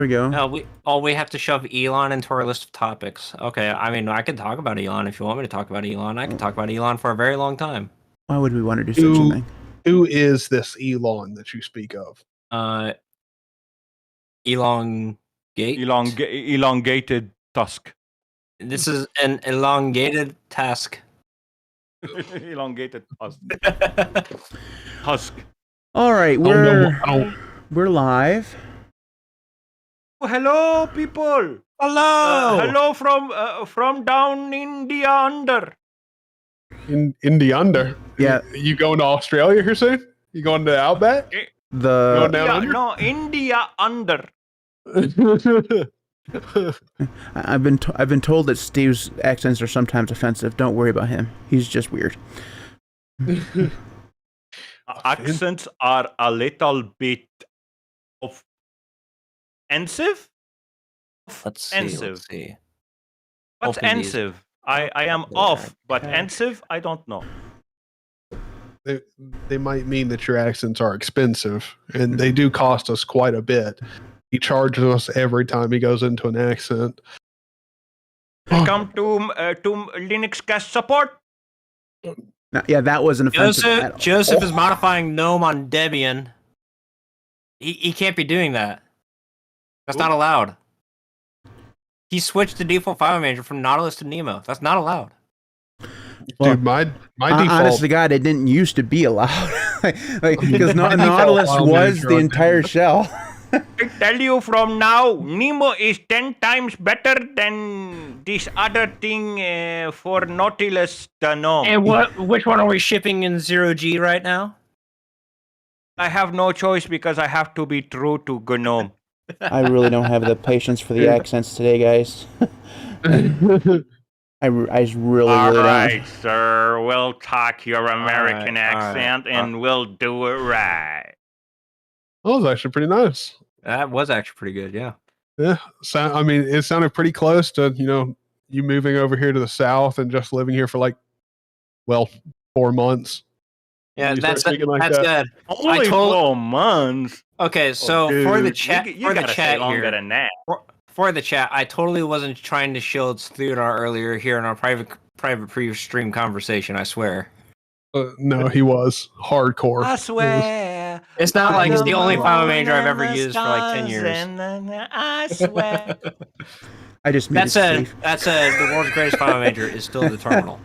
There we go. We have to shove Elon into our list of topics. Okay, I mean, I can talk about Elon if you want me to talk about Elon. I can talk about Elon for a very long time. Why would we want to do such a thing? Who is this Elon that you speak of? Elongated Tusk. This is an elongated task. Elongated Tusk. Husk. All right, we're live. Oh, hello, people. Hello. Hello from down in the under. In the under. Yeah. You going to Australia here soon? You going to Outback? Going down under? No, India under. I've been told that Steve's accents are sometimes offensive. Don't worry about him. He's just weird. Accents are a little bit offensive. Let's see. What's ensive? I am off, but ensive, I don't know. They might mean that your accents are expensive, and they do cost us quite a bit. He charges us every time he goes into an accent. Welcome to Linux Cast Support. Yeah, that wasn't offensive. Joseph is modifying GNOME on Debian. He can't be doing that. That's not allowed. He switched the default file manager from Nautilus to Nemo. That's not allowed. Well, dude, my default. Honest to God, it didn't used to be allowed. Because Nautilus was the entire shell. I tell you from now, Nemo is 10 times better than this other thing for Nautilus to know. And which one are we shipping in 0G right now? I have no choice because I have to be true to GNOME. I really don't have the patience for the accents today, guys. I really All don't. right, sir. We'll talk your American accent and we'll do it right. That was actually pretty nice. That was actually pretty good, yeah. Yeah. I mean, it sounded pretty close to, you moving over here to the South and just living here for 4 months. Yeah, that's good. Only 4 months. Okay, so for the chat, you gotta say longer than that. For the chat, I totally wasn't trying to shield Theodore earlier here in our private pre-stream conversation. I swear. No, he was hardcore. I swear. It's not like it's the only file manager I've ever used for 10 years. I swear. I just that said, the world's greatest file manager is still the terminal.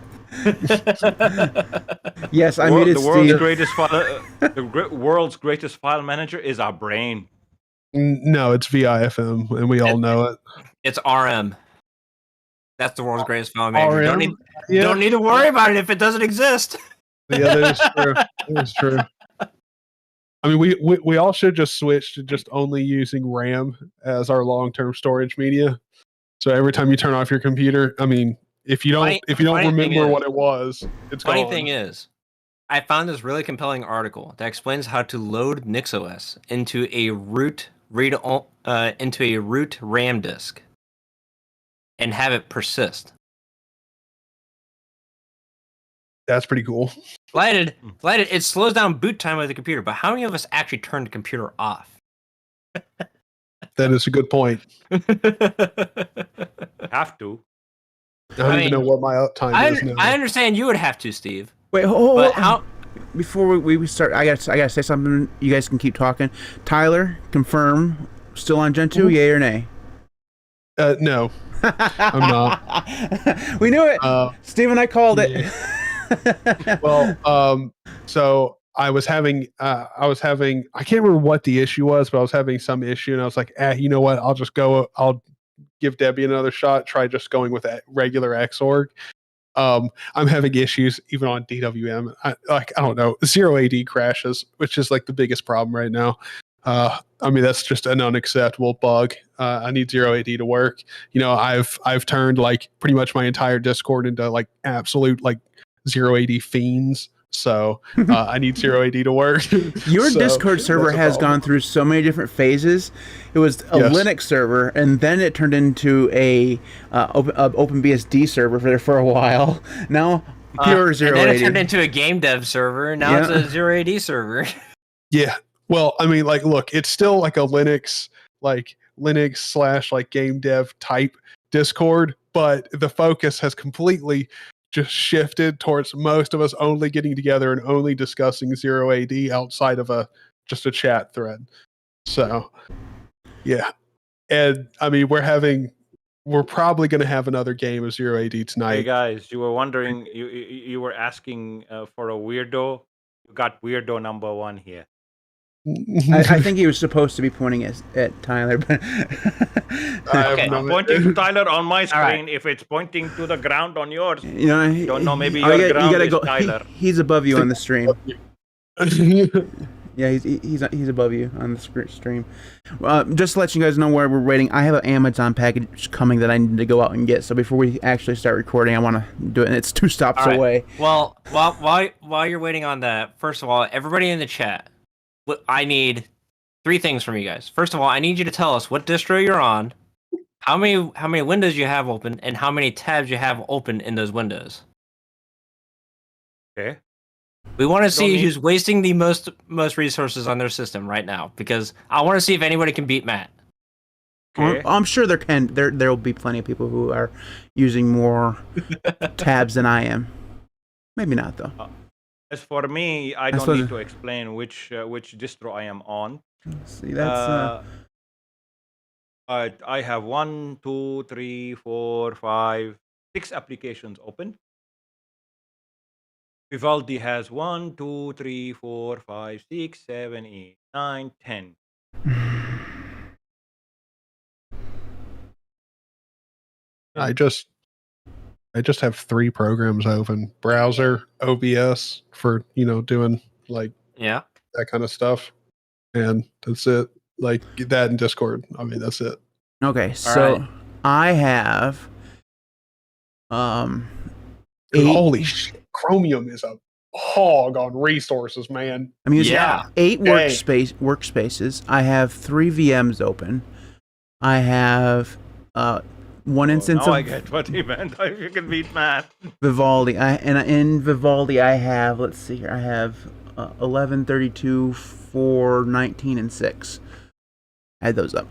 Yes, I muted Steve. The world's greatest file manager is our brain. No, it's VIFM, and we all know it. It's RM. That's the world's greatest file manager. RM? Don't need to worry about it if it doesn't exist. Yeah, that is true. That is true. I mean, we all should just switch to just only using RAM as our long-term storage media. So every time you turn off your computer, I mean, if you don't remember what it was, it's gone. Funny thing is, I found this really compelling article that explains how to load NixOS into a root RAM disk and have it persist. That's pretty cool. Lighted. It slows down boot time of the computer, but how many of us actually turn the computer off? That is a good point. Have to. I don't even know what my uptime is now. I understand you would have to, Steve. Wait, hold on. Before we start, I gotta say something. You guys can keep talking. Tyler, confirm. Still on Gen 2, yay or nay? No. I'm not. We knew it. Steve and I called it. Well, so I was having, I can't remember what the issue was, but I was having some issue, and I was like, you know what? I'll give Debbie another shot. Try just going with that regular Xorg. I'm having issues even on DWM. I don't know, 0AD crashes, which is the biggest problem right now. I mean, that's just an unacceptable bug. I need 0AD to work. I've turned pretty much my entire Discord into absolute 0AD fiends. So I need 0AD to work. Your Discord server has gone through so many different phases. It was a Linux server, and then it turned into a OpenBSD server for a while. Now pure 0AD. And then it turned into a game dev server. Now it's a 0AD server. Yeah. Well, I mean, look, it's still a Linux Linux / like game dev type Discord, but the focus has completely just shifted towards most of us only getting together and only discussing 0AD outside of just a chat thread. So yeah. And I mean, we're probably going to have another game of 0AD tonight. Hey guys, you were wondering, you were asking for a weirdo. You got weirdo number 1 here. I think he was supposed to be pointing at Tyler, but Okay, I'm pointing to Tyler on my screen. If it's pointing to the ground on yours, you know, don't know. Maybe your ground is Tyler. He's above you on the stream. Yeah, he's above you on the stream. Just to let you guys know where we're waiting, I have an Amazon package coming that I need to go out and get. So before we actually start recording, I want to do it, and it's 2 stops away. Well, while you're waiting on that, first of all, everybody in the chat, I need 3 things from you guys. First of all, I need you to tell us what distro you're on, how many windows you have open, and how many tabs you have open in those windows. Okay. We want to see who's wasting the most resources on their system right now, because I want to see if anybody can beat Matt. Okay. I'm sure there will be plenty of people who are using more tabs than I am. Maybe not though. As for me, I don't need to explain which distro I am on. See, that's I have 1, 2, 3, 4, 5, 6 applications open. Vivaldi has 1, 2, 3, 4, 5, 6, 7, 8, 9, 10. I just have 3 programs open: browser, OBS for doing like that kind of stuff, and that's it. Like that and Discord. I mean, that's it. okay. So I have holy shit, Chromium is a hog on resources, man. I'm using 8 workspaces. I have 3 VMs open. I have 1 instance of I get what he meant. If you can beat Matt. Vivaldi. In Vivaldi I have, let's see here, I have 11, 32, 4, 19, and 6. I had those up.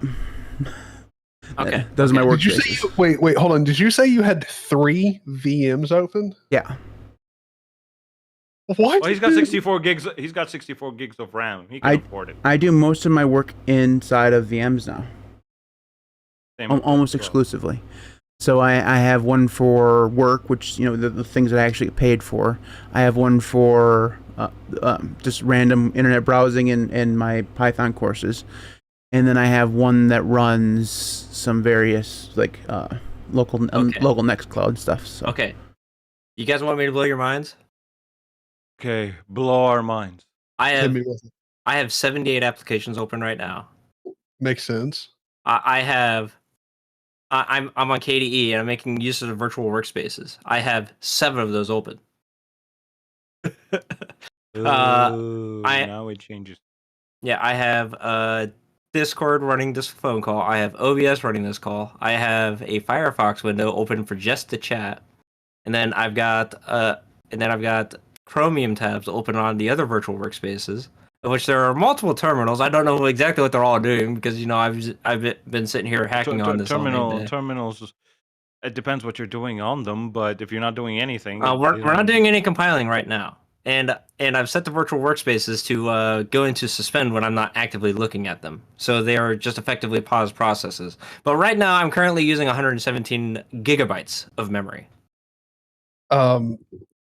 Okay. Those are my workspaces. Did you say, wait, hold on. Did you say you had 3 VMs open? Yeah. What? Well, he's got 64 gigs. He's got 64 gigs of RAM. He can afford it. I do most of my work inside of VMs now. Almost well. exclusively. So I have one for work, which the things that I actually get paid for. I have one for just random internet browsing and my Python courses, and then I have one that runs some various like local Nextcloud stuff. So. Okay. You guys want me to blow your minds? Okay, blow our minds. I have 78 applications open right now. Makes sense. I'm on KDE and I'm making use of the virtual workspaces. I have 7 of those open. Now it changes. Yeah, I have Discord running this phone call. I have OBS running this call. I have a Firefox window open for just the chat, and then I've got Chromium tabs open on the other virtual workspaces, of which there are multiple terminals. I don't know exactly what they're all doing because I've been sitting here hacking on this terminals. It depends what you're doing on them, but if you're not doing anything, we're not doing any compiling right now. And I've set the virtual workspaces to go into suspend when I'm not actively looking at them. So they are just effectively paused processes. But right now I'm currently using 117 gigabytes of memory.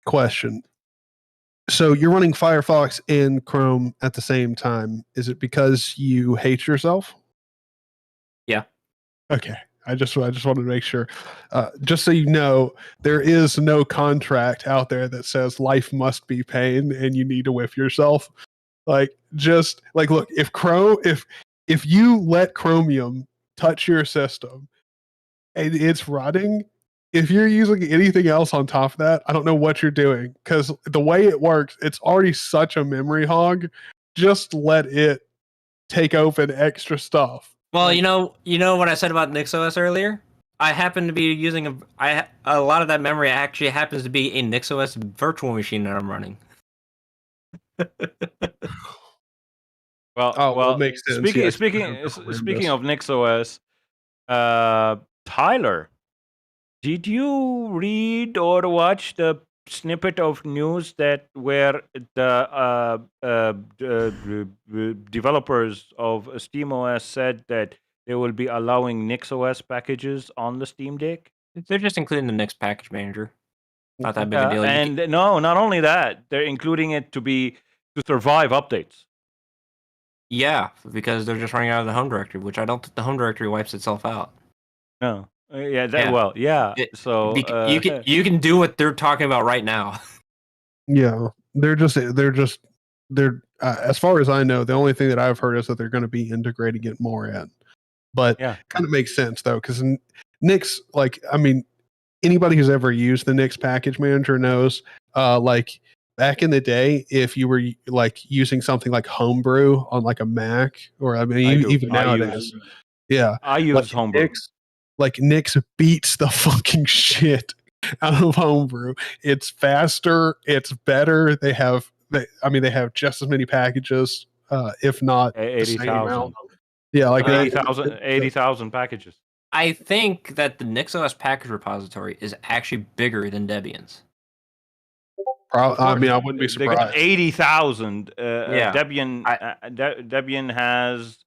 Question. So you're running Firefox and Chrome at the same time. Is it because you hate yourself? Yeah. Okay. I just wanted to make sure. Just so you know, there is no contract out there that says life must be pain and you need to whip yourself. Look, if you let Chromium touch your system and it's running, if you're using anything else on top of that, I don't know what you're doing, because the way it works, it's already such a memory hog. Just let it take open extra stuff. Well, you know what I said about NixOS earlier? I happen to be using a lot of that memory actually happens to be a NixOS virtual machine that I'm running. Well, it makes sense. Speaking Yeah, speaking of NixOS, Tyler, did you read or watch the snippet of news that where the developers of SteamOS said that they will be allowing NixOS packages on the Steam Deck? They're just including the Nix package manager. Not that big a deal. And no, not only that, they're including it to survive updates. Yeah, because they're just running out of the home directory, which I don't think the home directory wipes itself out. No. Yeah. So you can do what they're talking about right now. Yeah, they're as far as I know, the only thing that I've heard is that they're going to be integrating it more in. But kind of makes sense though, because Nix, anybody who's ever used the Nix package manager knows, back in the day, if you were using something like Homebrew on like a Mac, or even nowadays, I use Homebrew. Nix beats the fucking shit out of Homebrew. It's faster, it's better. They have just as many packages, if not 80,000. Yeah, 80,000 packages. I think that the NixOS package repository is actually bigger than Debian's. I wouldn't be surprised. They got 80,000. Debian has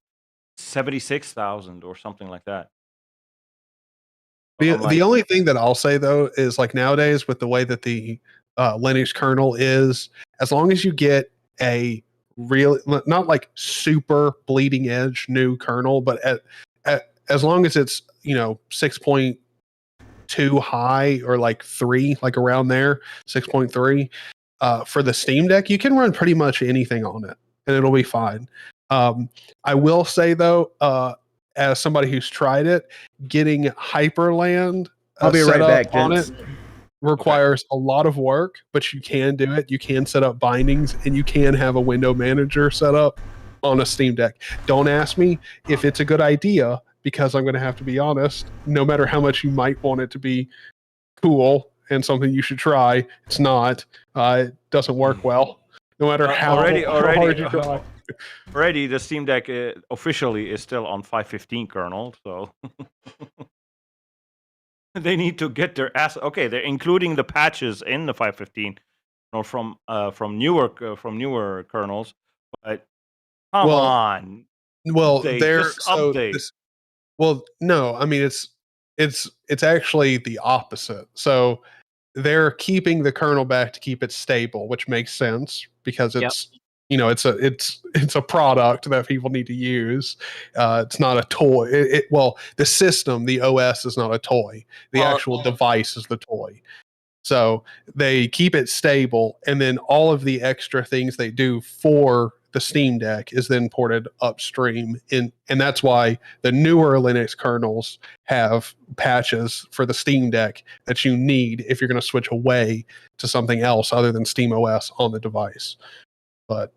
76,000 or something like that. The only thing that I'll say though is nowadays with the way that the Linux kernel is, as long as you get a real, not super bleeding edge new kernel, but as long as it's 6.2 high or 3, around there, 6.3 for the Steam Deck, you can run pretty much anything on it and it'll be fine. I will say though, as somebody who's tried it, getting Hyperland I'll be right back, on gents. it requires a lot of work, but you can do it. You can set up bindings and you can have a window manager set up on a Steam Deck. Don't ask me if it's a good idea, because I'm going to have to be honest, no matter how much you might want it to be cool and something you should try, it's not. It doesn't work well, no matter how hard you try. Already, the Steam Deck officially is still on 5.15 kernel, so they need to get their ass. Okay, they're including the patches in the 5.15 or from newer kernels, but come on. Well, no, it's actually the opposite. So they're keeping the kernel back to keep it stable, which makes sense because it's it's a product that people need to use. It's not a toy. The system, the OS is not a toy. The actual device is the toy. So they keep it stable, and then all of the extra things they do for the Steam Deck is then ported upstream. And that's why the newer Linux kernels have patches for the Steam Deck that you need if you're going to switch away to something else other than SteamOS on the device. But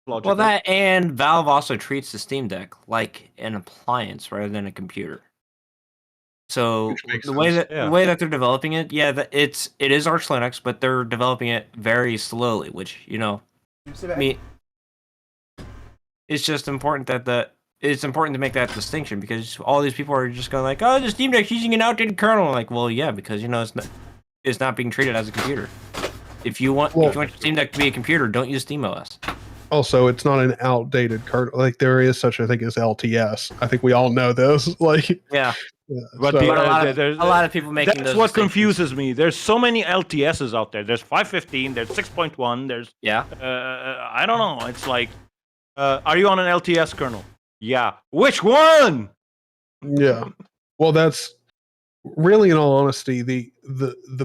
well, that and Valve also treats the Steam Deck like an appliance rather than a computer. So the way that they're developing it, it is Arch Linux, but they're developing it very slowly, which it's just important it's important to make that distinction, because all these people are just going like, oh, the Steam Deck's using an outdated kernel. I'm like, well, yeah, because it's not being treated as a computer. If you want your Steam Deck to be a computer, don't use SteamOS. Also, it's not an outdated kernel. There is such a thing as LTS. I think we all know this. But a lot of people making that's what confuses me. There's so many LTSs out there. There's 5.15. There's 6.1. There's I don't know. It's like, are you on an LTS kernel? Yeah. Which one? Yeah. Well, that's really, in all honesty, the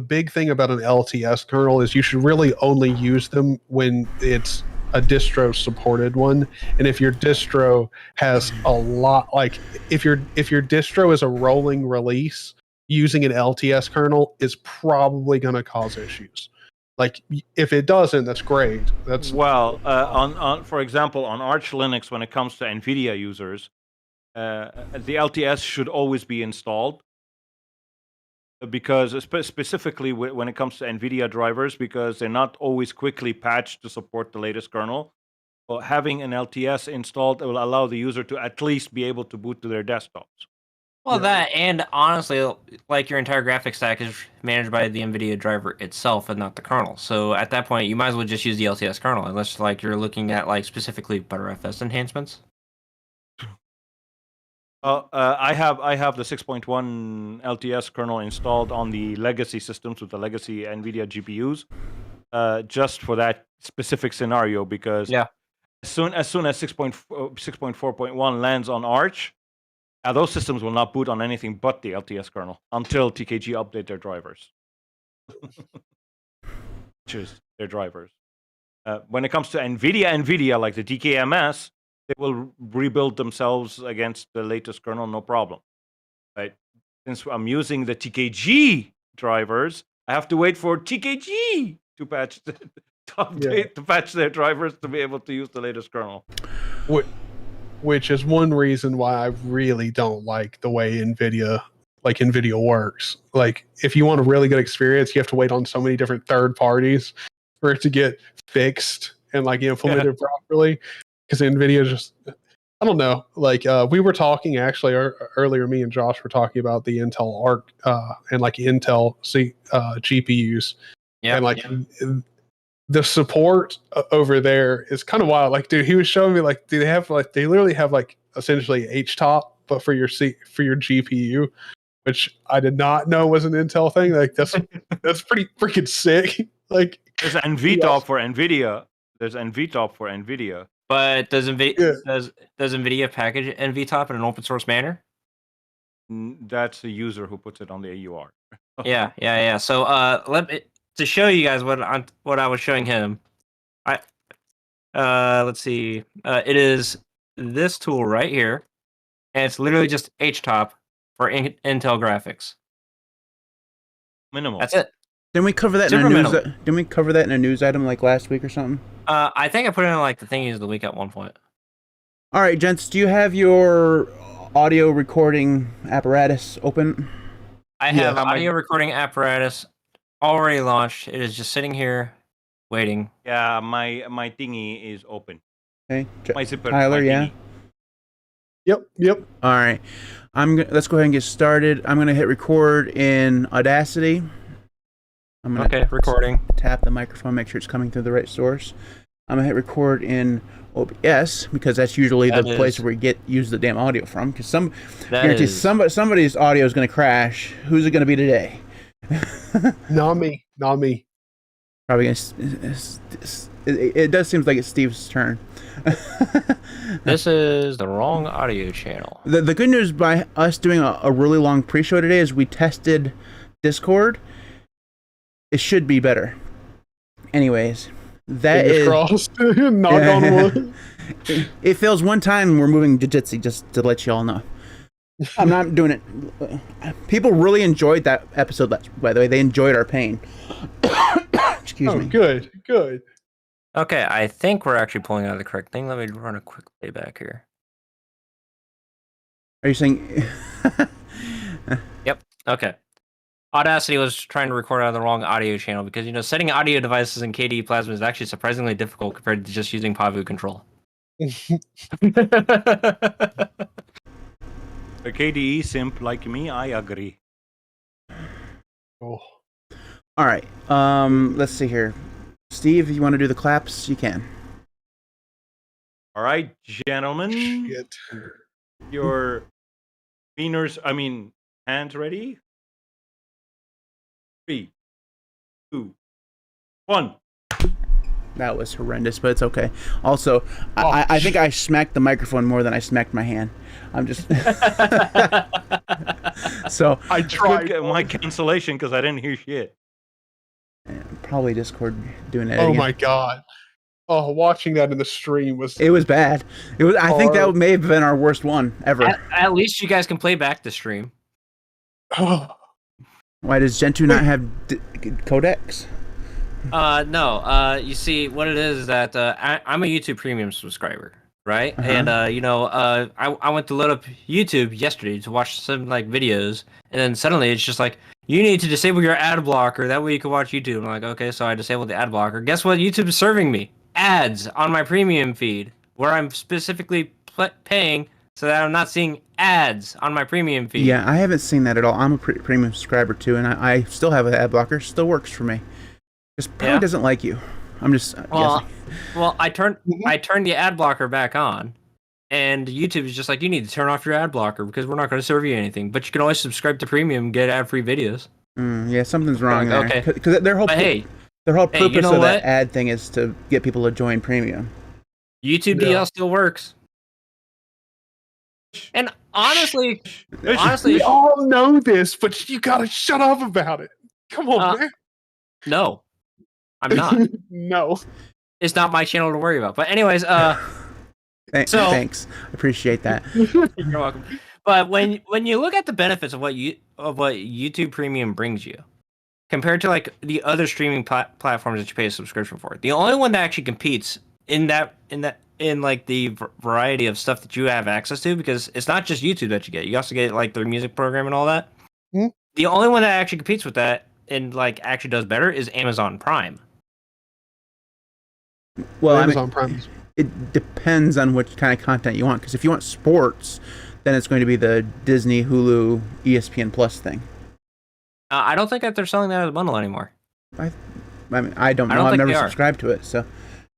big thing about an LTS kernel is you should really only use them when it's a distro supported one. And if your distro has a lot, if your distro is a rolling release, using an LTS kernel is probably going to cause issues. If it doesn't, that's great. That's on for example, on Arch Linux, when it comes to NVIDIA users, the LTS should always be installed, because specifically when it comes to NVIDIA drivers, because they're not always quickly patched to support the latest kernel. Well, having an LTS installed will allow the user to at least be able to boot to their desktops. Well, that, and honestly, like your entire graphics stack is managed by the NVIDIA driver itself and not the kernel. So at that point, you might as well just use the LTS kernel, unless like you're looking at like specifically ButterFS enhancements. I have the 6.1 LTS kernel installed on the legacy systems with the legacy NVIDIA GPUs, just for that specific scenario. Because as soon as 6.4.1 lands on Arch, those systems will not boot on anything but the LTS kernel until TKG update their drivers. Choose their drivers. When it comes to NVIDIA, like the DKMS, they will rebuild themselves against the latest kernel, no problem. Right? Since I'm using the TKG drivers, I have to wait for TKG to patch to patch their drivers to be able to use the latest kernel. Which is one reason why I really don't like the way NVIDIA works. Like, if you want a really good experience, you have to wait on so many different third parties for it to get fixed and like implemented properly. Because NVIDIA just, I don't know. Like, we were talking actually earlier. Me and Josh were talking about the Intel Arc and like Intel GPUs. Yeah, and like the support over there is kind of wild. Like, dude, he was showing me like, they literally have like essentially HTOP, but for your GPU, which I did not know was an Intel thing. Like, that's pretty freaking sick. Like, there's NVTOP for NVIDIA. There's NVTOP for NVIDIA. But does NVIDIA package NVTOP in an open source manner? That's the user who puts it on the AUR. Yeah. So to show you guys what I was showing him, let's see. It is this tool right here, and it's literally just HTOP for Intel graphics. Minimal. That's it. Didn't we cover that in a news item like last week or something? I think I put it in like the Thingies of the week at one point. All right, gents, do you have your audio recording apparatus open? I have audio recording apparatus already launched. It is just sitting here waiting. Yeah, my thingy is open. Okay, my zipper, Tyler, my Yep. All right, let's go ahead and get started. I'm gonna hit record in Audacity. I'm gonna recording. Tap the microphone, make sure it's coming through the right source. I'm gonna hit record in OBS because that's usually the place where we use the damn audio from. Because somebody's audio is gonna crash. Who's it gonna be today? Not me. Probably gonna. It does seem like it's Steve's turn. This is the wrong audio channel. The good news by us doing a really long pre-show today is we tested Discord. It should be better. Anyways, Fingers crossed. Knock on wood. It fails one time and we're moving Jiu-Jitsu, just to let you all know. I'm not doing it. People really enjoyed that episode, by the way. They enjoyed our pain. Excuse me. Good. Okay, I think we're actually pulling out the correct thing. Let me run a quick playback here. Are you saying... Yep, okay. Audacity was trying to record out of the wrong audio channel because, setting audio devices in KDE Plasma is actually surprisingly difficult compared to just using Pavu control. A KDE simp like me, I agree. Oh. All right. Let's see here. Steve, if you want to do the claps, you can. All right, gentlemen. Shit. Your hands ready? 3, 2, 1. That was horrendous, but it's okay. Also, I think I smacked the microphone more than I smacked my hand. I'm just... So I tried my cancellation because I didn't hear shit. Probably Discord doing that. Oh again. my god! Oh, watching that in the stream was... It was bad. It was. I think that may have been our worst one ever. At least you guys can play back the stream. Why does Gentoo not have codecs? No. You see, what it is that I'm a YouTube Premium subscriber, right? And I went to load up YouTube yesterday to watch some videos, and then suddenly it's just like, you need to disable your ad blocker. That way you can watch YouTube. I'm like, okay, so I disabled the ad blocker. Guess what YouTube is serving me? ads on my premium feed where I'm specifically paying so that I'm not seeing ads on my premium feed. Yeah, I haven't seen that at all. I'm a premium subscriber too, and I still have an ad blocker. Still works for me. Just probably doesn't like you. I'm just guessing. Well, I turned the ad blocker back on, and YouTube is just like, you need to turn off your ad blocker because we're not going to serve you anything. But you can always subscribe to premium and get ad-free videos. Yeah, something's wrong there. Okay. Because their whole purpose you know of that what? ad thing is to get people to join premium. YouTube DL still works. And honestly, we all know this, but you gotta shut up about it. Come on, man. No, I'm not. No, it's not my channel to worry about. But anyways, thanks. I appreciate that. You're welcome. But when you look at the benefits of what YouTube Premium brings you, compared to like the other streaming platforms that you pay a subscription for, the only one that actually competes in like the variety of stuff that you have access to, because it's not just YouTube that you get. You also get like their music program and all that. Mm-hmm. The only one that actually competes with that and like actually does better is Amazon Prime. Well, Amazon Prime. It depends on what kind of content you want. Because if you want sports, then it's going to be the Disney, Hulu, ESPN Plus thing. I don't think that they're selling that as a bundle anymore. I mean, I don't know. I've never subscribed to it, so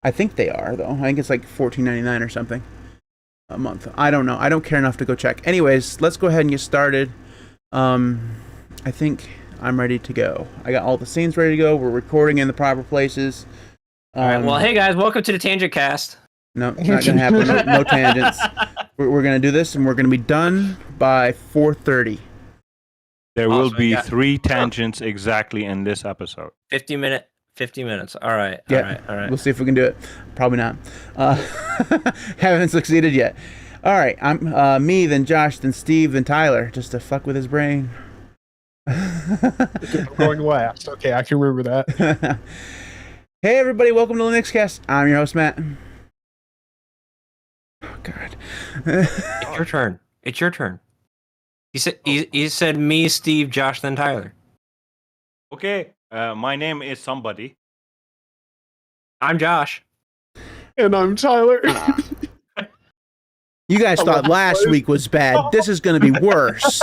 I think they are though. I think it's like $14.99 or something a month. I don't know. I don't care enough to go check. Anyways, let's go ahead and get started. I think I'm ready to go. I got all the scenes ready to go. We're recording in the proper places. All right. Well, hey guys, welcome to the Tangent Cast. No, it's not gonna happen. No tangents. We're gonna do this, and we're gonna be done by 4:30. There will be 3 tangents exactly in this episode. 50 minutes. All right. Yeah. All right. We'll see if we can do it. Probably not. Haven't succeeded yet. All right. I'm me, then Josh, then Steve, then Tyler, just to fuck with his brain. I'm going last. Okay, I can remember that. Hey everybody, welcome to Linux Cast. I'm your host, Matt. Oh God. It's your turn. It's your turn. He said me, Steve, Josh, then Tyler. Okay, my name is somebody. I'm Josh. And I'm Tyler. You guys thought last week was bad. This is going to be worse.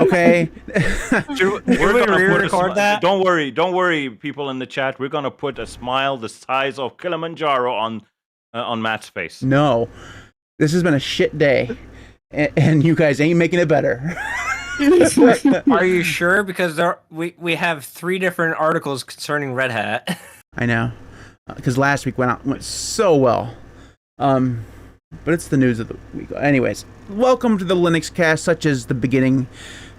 Okay? We're gonna re-record that? Don't worry, people in the chat. We're going to put a smile the size of Kilimanjaro on Matt's face. No. This has been a shit day. And you guys ain't making it better. Are you sure? Because we have 3 different articles concerning Red Hat. I know. Because last week went so well. But it's the news of the week. Anyways, welcome to the Linux Cast, such as the beginning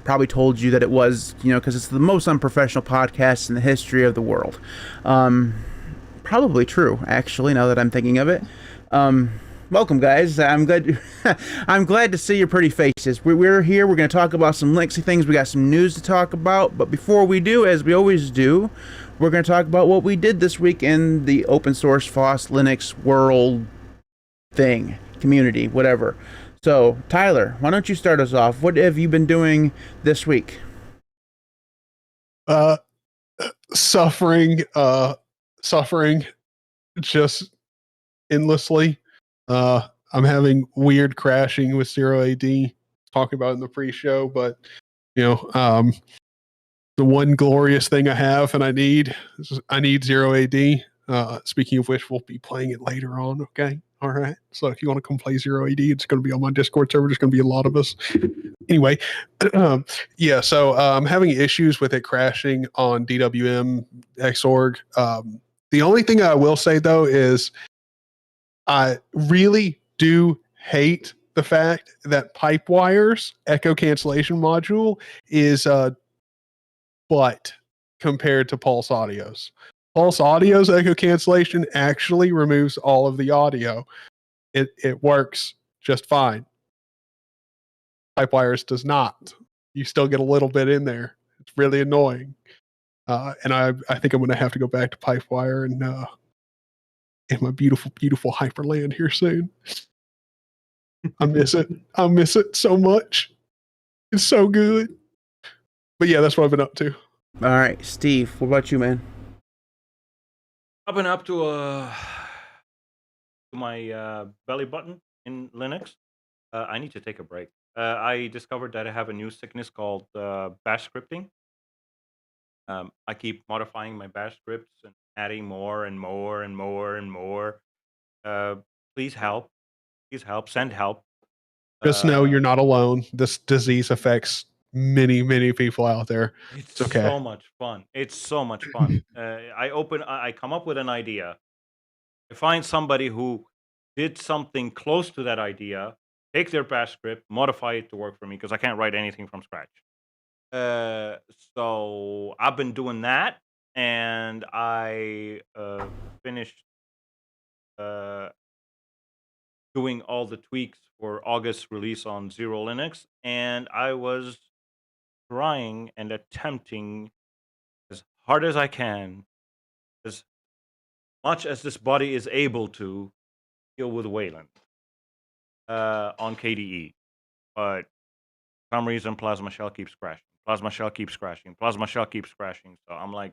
probably told you that it was, because it's the most unprofessional podcast in the history of the world. Probably true, actually, now that I'm thinking of it. Welcome, guys. I'm glad to see your pretty faces. We're here. We're going to talk about some Linuxy things. We got some news to talk about. But before we do, as we always do, we're going to talk about what we did this week in the open source FOSS Linux world thing, community, whatever. So, Tyler, why don't you start us off? What have you been doing this week? Suffering just endlessly. I'm having weird crashing with 0AD, talking about it in the pre-show, but the one glorious thing I have and I need 0AD. Speaking of which, we'll be playing it later on. Okay. All right. So if you want to come play 0AD, it's going to be on my Discord server. There's going to be a lot of us. Anyway, yeah. So I'm having issues with it crashing on DWM Xorg. The only thing I will say though is I really do hate the fact that Pipewire's echo cancellation module is but compared to Pulse Audio's. Pulse Audio's echo cancellation actually removes all of the audio. It works just fine. Pipewire's does not. You still get a little bit in there. It's really annoying. And I think I'm going to have to go back to Pipewire and in my beautiful, beautiful Hyperland here soon. I miss it. I miss it so much. It's so good. But yeah, that's what I've been up to. All right, Steve, what about you, man? I've been up to to my belly button in Linux. I need to take a break. I discovered that I have a new sickness called bash scripting. I keep modifying my bash scripts and adding more and more and more and more. Please help. Please help. Send help. Just know you're not alone. This disease affects many people out there. It's okay. so much fun. It's so much fun. I come up with an idea. I find somebody who did something close to that idea, take their bash script, modify it to work for me because I can't write anything from scratch. So I've been doing that, and I finished doing all the tweaks for August release on Zero Linux, and I was trying and attempting as hard as I can, as much as this body is able to, deal with Wayland on KDE. But for some reason, Plasma Shell keeps crashing. Plasma Shell keeps crashing. Plasma Shell keeps crashing. So I'm like,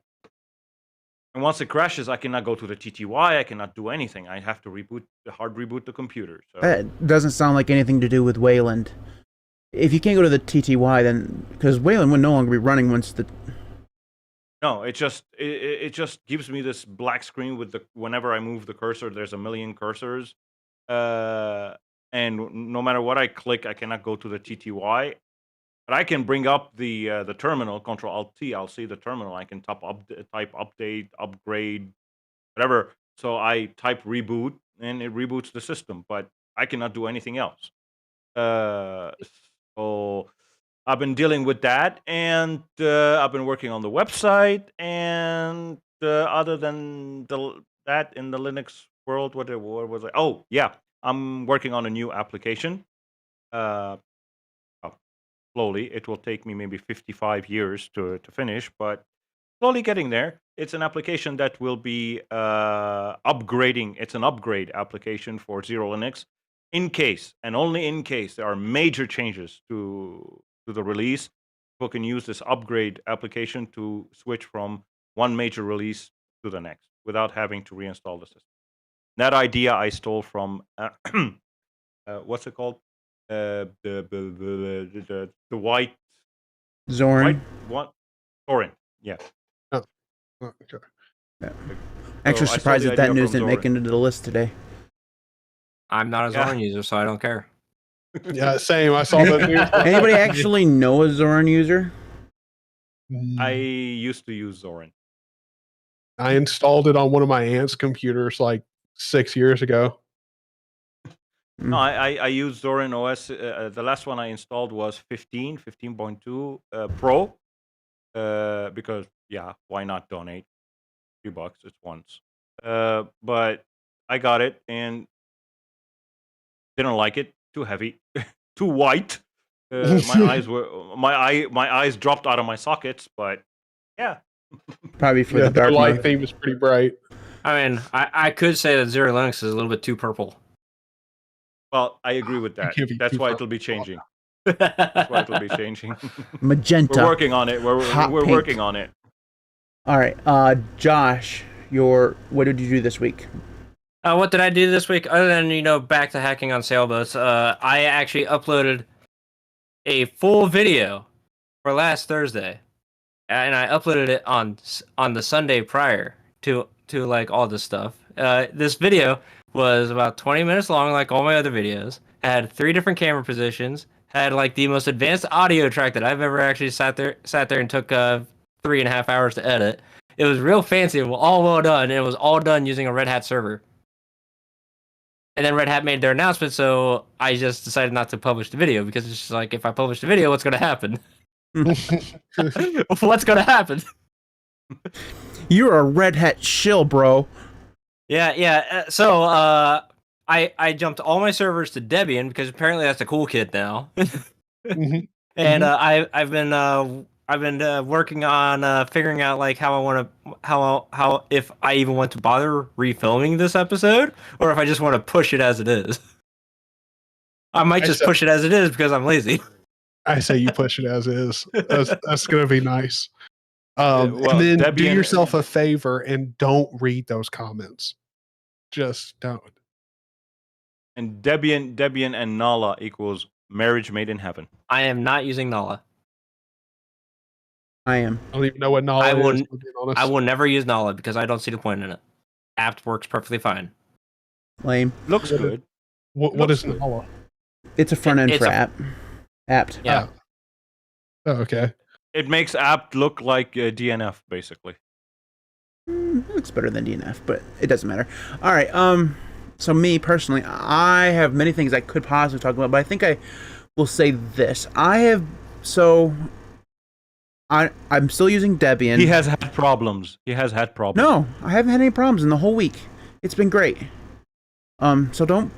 and once it crashes, I cannot go to the TTY. I cannot do anything. I have to hard reboot the computer. So That doesn't sound like anything to do with Wayland. If you can't go to the TTY, then because Wayland would no longer be running once the. No, it just gives me this black screen with whenever I move the cursor, there's a million cursors, and no matter what I click, I cannot go to the TTY. But I can bring up the terminal, Control Alt T. I'll see the terminal. I can type update, upgrade, whatever. So I type reboot, and it reboots the system. But I cannot do anything else. So I've been dealing with that, and I've been working on the website. And other than that, in the Linux world, what was I? Oh, yeah, I'm working on a new application. Slowly, it will take me maybe 55 years to finish, but slowly getting there. It's an application that will be upgrading. It's an upgrade application for Zero Linux, in case and only in case there are major changes to the release. People can use this upgrade application to switch from one major release to the next without having to reinstall the system. That idea I stole from what's it called? The white Zorin. What? Zorin. Yeah. Oh, okay. Yeah. Actually, surprised that news didn't make it into the list today. I'm not a Zorin user, so I don't care. Yeah, same. I saw that news. Anybody actually know a Zorin user? I used to use Zorin. I installed it on one of my aunt's computers like 6 years ago. No, I used Zorin OS. The last one I installed was 15.2 Pro. Because, yeah, why not donate $3? It's once. But I got it and didn't like it. Too heavy, too white. My eyes dropped out of my sockets. But yeah, probably for the dark light theme is pretty bright. I mean, I could say that Zero Linux is a little bit too purple. Well, I agree with that. That's why it'll be changing. That's why it'll be changing. Magenta. We're working on it. We're working on it. All right, Josh, what did you do this week? What did I do this week? Other than back to hacking on sailboats, I actually uploaded a full video for last Thursday, and I uploaded it on the Sunday prior to like all this stuff. This video was about 20 minutes long, like all my other videos. Had 3 different camera positions. Had like the most advanced audio track that I've ever actually sat there and took 3.5 hours to edit. It was real fancy, all well done, and it was all done using a Red Hat server. And then Red Hat made their announcement, so I just decided not to publish the video because it's just like, if I publish the video, what's going to happen? What's going to happen? You're a Red Hat shill, bro. Yeah. So I jumped all my servers to Debian because apparently that's a cool kid now. And I've been working on figuring out like how if I even want to bother refilming this episode or if I just want to push it as it is. I might just push it as it is because I'm lazy. I say you push it as is. That's going to be nice. And then Debian, do yourself a favor and don't read those comments. Just don't. And Debian and Nala equals marriage made in heaven. I am not using Nala. I am. I don't even know what Nala I will, is, to be honest. I will never use Nala because I don't see the point in it. Apt works perfectly fine. Lame. Looks good. What is Nala? It's a front end It's for a- apt. Yeah. Oh, okay. It makes apt look like DNF, basically. It looks better than DNF, but it doesn't matter. All right. So me personally, I have many things I could possibly talk about, but I think I will say this. I'm still using Debian. He has had problems. No, I haven't had any problems in the whole week. It's been great. So don't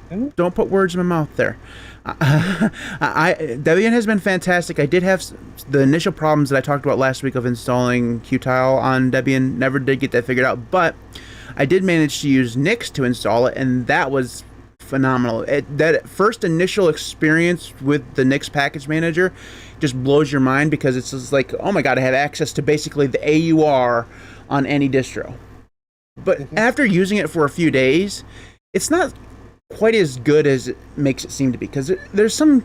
put words in my mouth there. Debian has been fantastic. I did have the initial problems that I talked about last week of installing Qtile on Debian. Never did get that figured out, but I did manage to use Nix to install it, and that was phenomenal. That first initial experience with the Nix package manager just blows your mind because it's just like, oh my god, I have access to basically the AUR on any distro. But after using it for a few days, it's not quite as good as it makes it seem to be, because there's some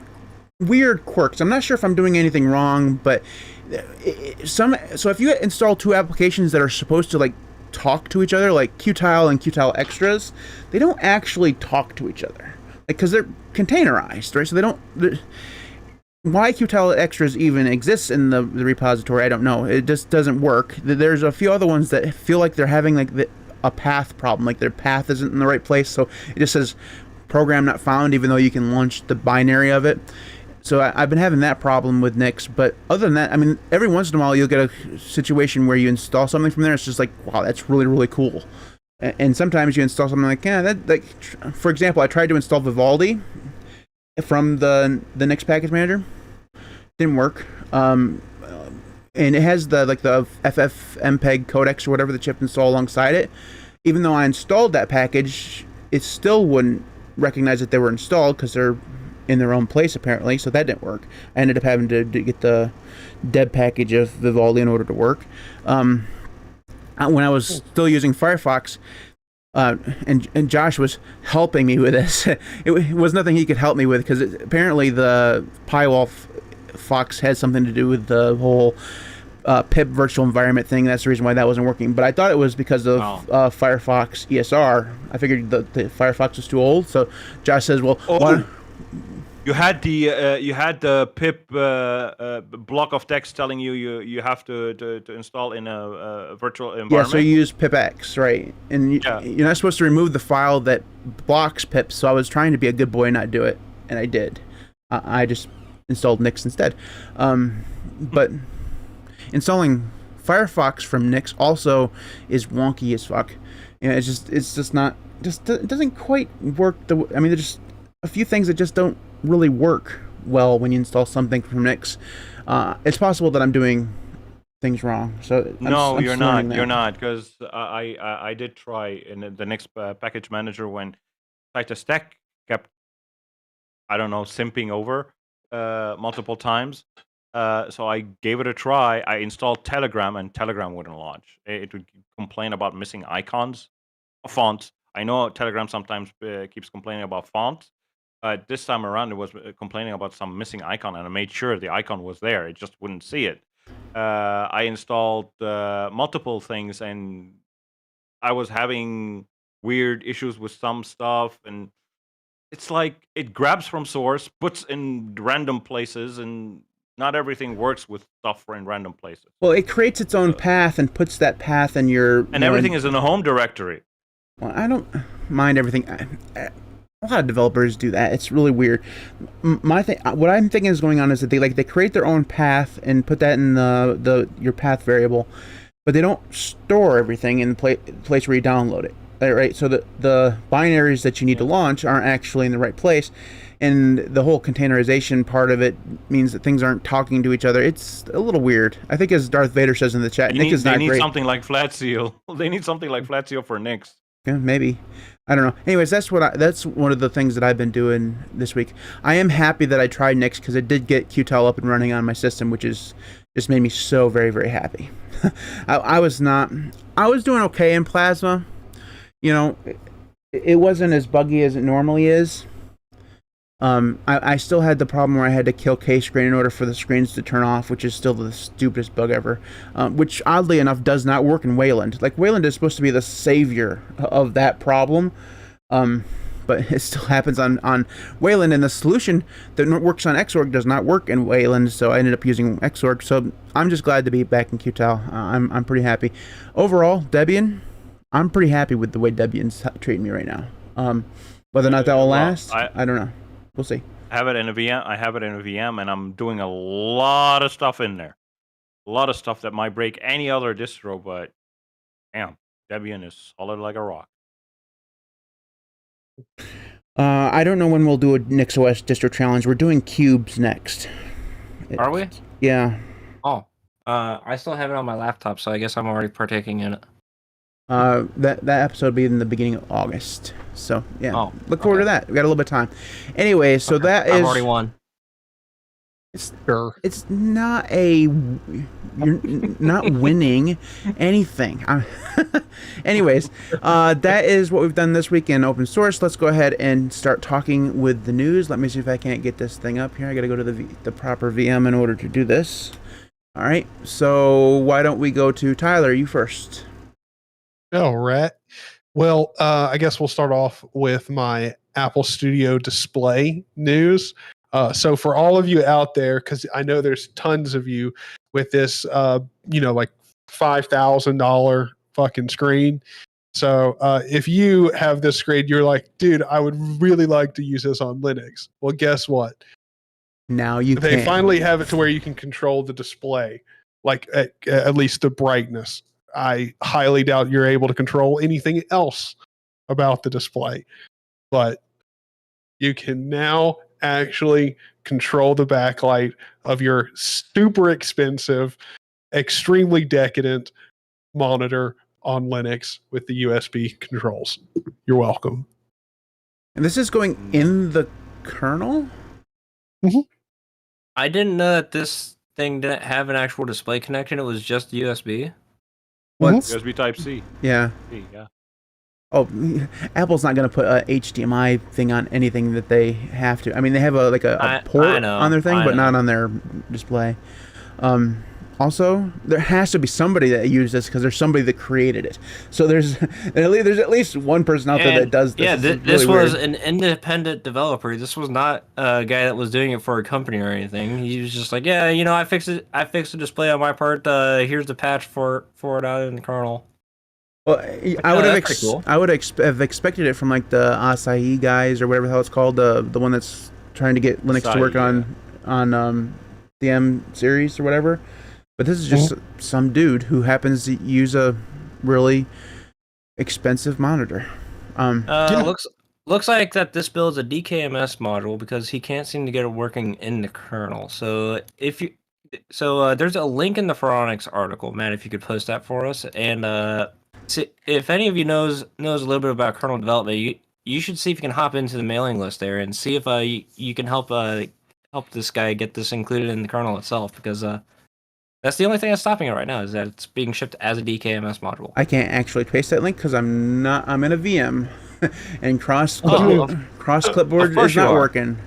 weird quirks. I'm not sure if I'm doing anything wrong, but so if you install two applications that are supposed to like talk to each other, like Qtile and Qtile Extras, they don't actually talk to each other, because they're containerized, right? So they don't. Why Qtile Extras even exists in the repository, I don't know. It just doesn't work. There's a few other ones that feel like they're having like a path problem, like their path isn't in the right place, so it just says program not found, even though you can launch the binary of it. So I've been having that problem with Nix, but other than that, I mean, every once in a while you'll get a situation where you install something from there, it's just like, wow, that's really, really cool. And sometimes you install something like, yeah, that, like, for example, I tried to install Vivaldi from the Nix package manager. Didn't work. And it has the FFmpeg codecs or whatever the chip installed alongside it. Even though I installed that package, it still wouldn't recognize that they were installed because they're in their own place apparently, so that didn't work. I ended up having to get the deb package of Vivaldi in order to work. When I was still using Firefox, and Josh was helping me with this, it was nothing he could help me with, because apparently the Pywall Fox had something to do with the whole pip virtual environment thing. That's the reason why that wasn't working. But I thought it was because of Firefox ESR. I figured the Firefox was too old. So Josh says, "Well, you had the pip block of text telling you have to install in a virtual environment." Yeah, so you use pipx, right? And you're not supposed to remove the file that blocks pip. So I was trying to be a good boy and not do it, and I did. I just installed Nix instead. But installing Firefox from Nix also is wonky as fuck. You know, it doesn't quite work. I mean, there's just a few things that just don't really work well when you install something from Nix. It's possible that I'm doing things wrong. So you're not. You're not, because I did try in the Nix package manager when Stack kept, I don't know, simping over multiple times. So I gave it a try. I installed Telegram, and Telegram wouldn't launch. It would complain about missing icons, fonts. I know Telegram sometimes keeps complaining about fonts. This time around, it was complaining about some missing icon, and I made sure the icon was there. It just wouldn't see it. I installed multiple things, and I was having weird issues with some stuff, and it's like it grabs from source, puts in random places, and not everything works with stuff in random places. Well, it creates its own path and puts that path in your... And everything is in a home directory. Well, I don't mind everything. A lot of developers do that. It's really weird. What I'm thinking is going on is that they create their own path and put that in your path variable, but they don't store everything in the place where you download it. Right? So the binaries that you need to launch aren't actually in the right place. And the whole containerization part of it means that things aren't talking to each other. It's a little weird. I think, as Darth Vader says in the chat, Nick is not great. They need something like Flatseal. They need something like Flatseal for Nix. Yeah, maybe. I don't know. Anyways, that's one of the things that I've been doing this week. I am happy that I tried Nix, because it did get Qtile up and running on my system, which is just made me so very, very happy. I was doing okay in Plasma. You know, it wasn't as buggy as it normally is. I still had the problem where I had to kill K-Screen in order for the screens to turn off, which is still the stupidest bug ever. Which, oddly enough, does not work in Wayland. Like, Wayland is supposed to be the savior of that problem. But it still happens on Wayland, and the solution that works on Xorg does not work in Wayland, so I ended up using Xorg. So I'm just glad to be back in Qtile. I'm pretty happy. Overall, Debian, I'm pretty happy with the way Debian's treating me right now. Whether or not that will last, I don't know. We'll see. I have it in a VM, and I'm doing a lot of stuff in there. A lot of stuff that might break any other distro, but damn, Debian is solid like a rock. I don't know when we'll do a NixOS distro challenge. We're doing cubes next. Are we? Yeah. Oh, I still have it on my laptop, so I guess I'm already partaking in it. That episode will be in the beginning of August. So yeah, look forward to that. We got a little bit of time. Anyway, so that is. I've already won. It's not a. You're not winning anything. Anyways, that is what we've done this week in open source. Let's go ahead and start talking with the news. Let me see if I can't get this thing up here. I got to go to the proper VM in order to do this. All right. So why don't we go to Tyler? You first. All right. Well, I guess we'll start off with my Apple Studio Display news. So for all of you out there, because I know there's tons of you with this, like $5,000 fucking screen. So if you have this screen, you're like, dude, I would really like to use this on Linux. Well, guess what? Now you They finally have it to where you can control the display, like at least the brightness. I highly doubt you're able to control anything else about the display, but you can now actually control the backlight of your super expensive, extremely decadent monitor on Linux with the USB controls. You're welcome. And this is going in the kernel? Mm-hmm. I didn't know that this thing didn't have an actual display connection. It was just USB. What's USB Type-C. Yeah. Yeah. Oh, Apple's not going to put a HDMI thing on anything that they have to. I mean, they have a port on their thing, but not on their display. Also, there has to be somebody that used this because there's somebody that created it. So there's at least one person out there that does this. Yeah, this really was an independent developer. This was not a guy that was doing it for a company or anything. He was just like, yeah, I fixed it. I fixed the display on my part. Here's the patch for it out in the kernel. Well, I would have expected it from like the Asahi guys or whatever the hell it's called, the one that's trying to get Linux to work on the M series or whatever. But this is just some dude who happens to use a really expensive monitor. Looks like that this builds a DKMS module because he can't seem to get it working in the kernel. So there's a link in the Phoronix article, Matt, if you could post that for us. And if any of you knows a little bit about kernel development, you should see if you can hop into the mailing list there and see if you can help this guy get this included in the kernel itself, because that's the only thing that's stopping it right now, is that it's being shipped as a DKMS module. I can't actually paste that link because I'm in a VM, and cross clipboard is not working.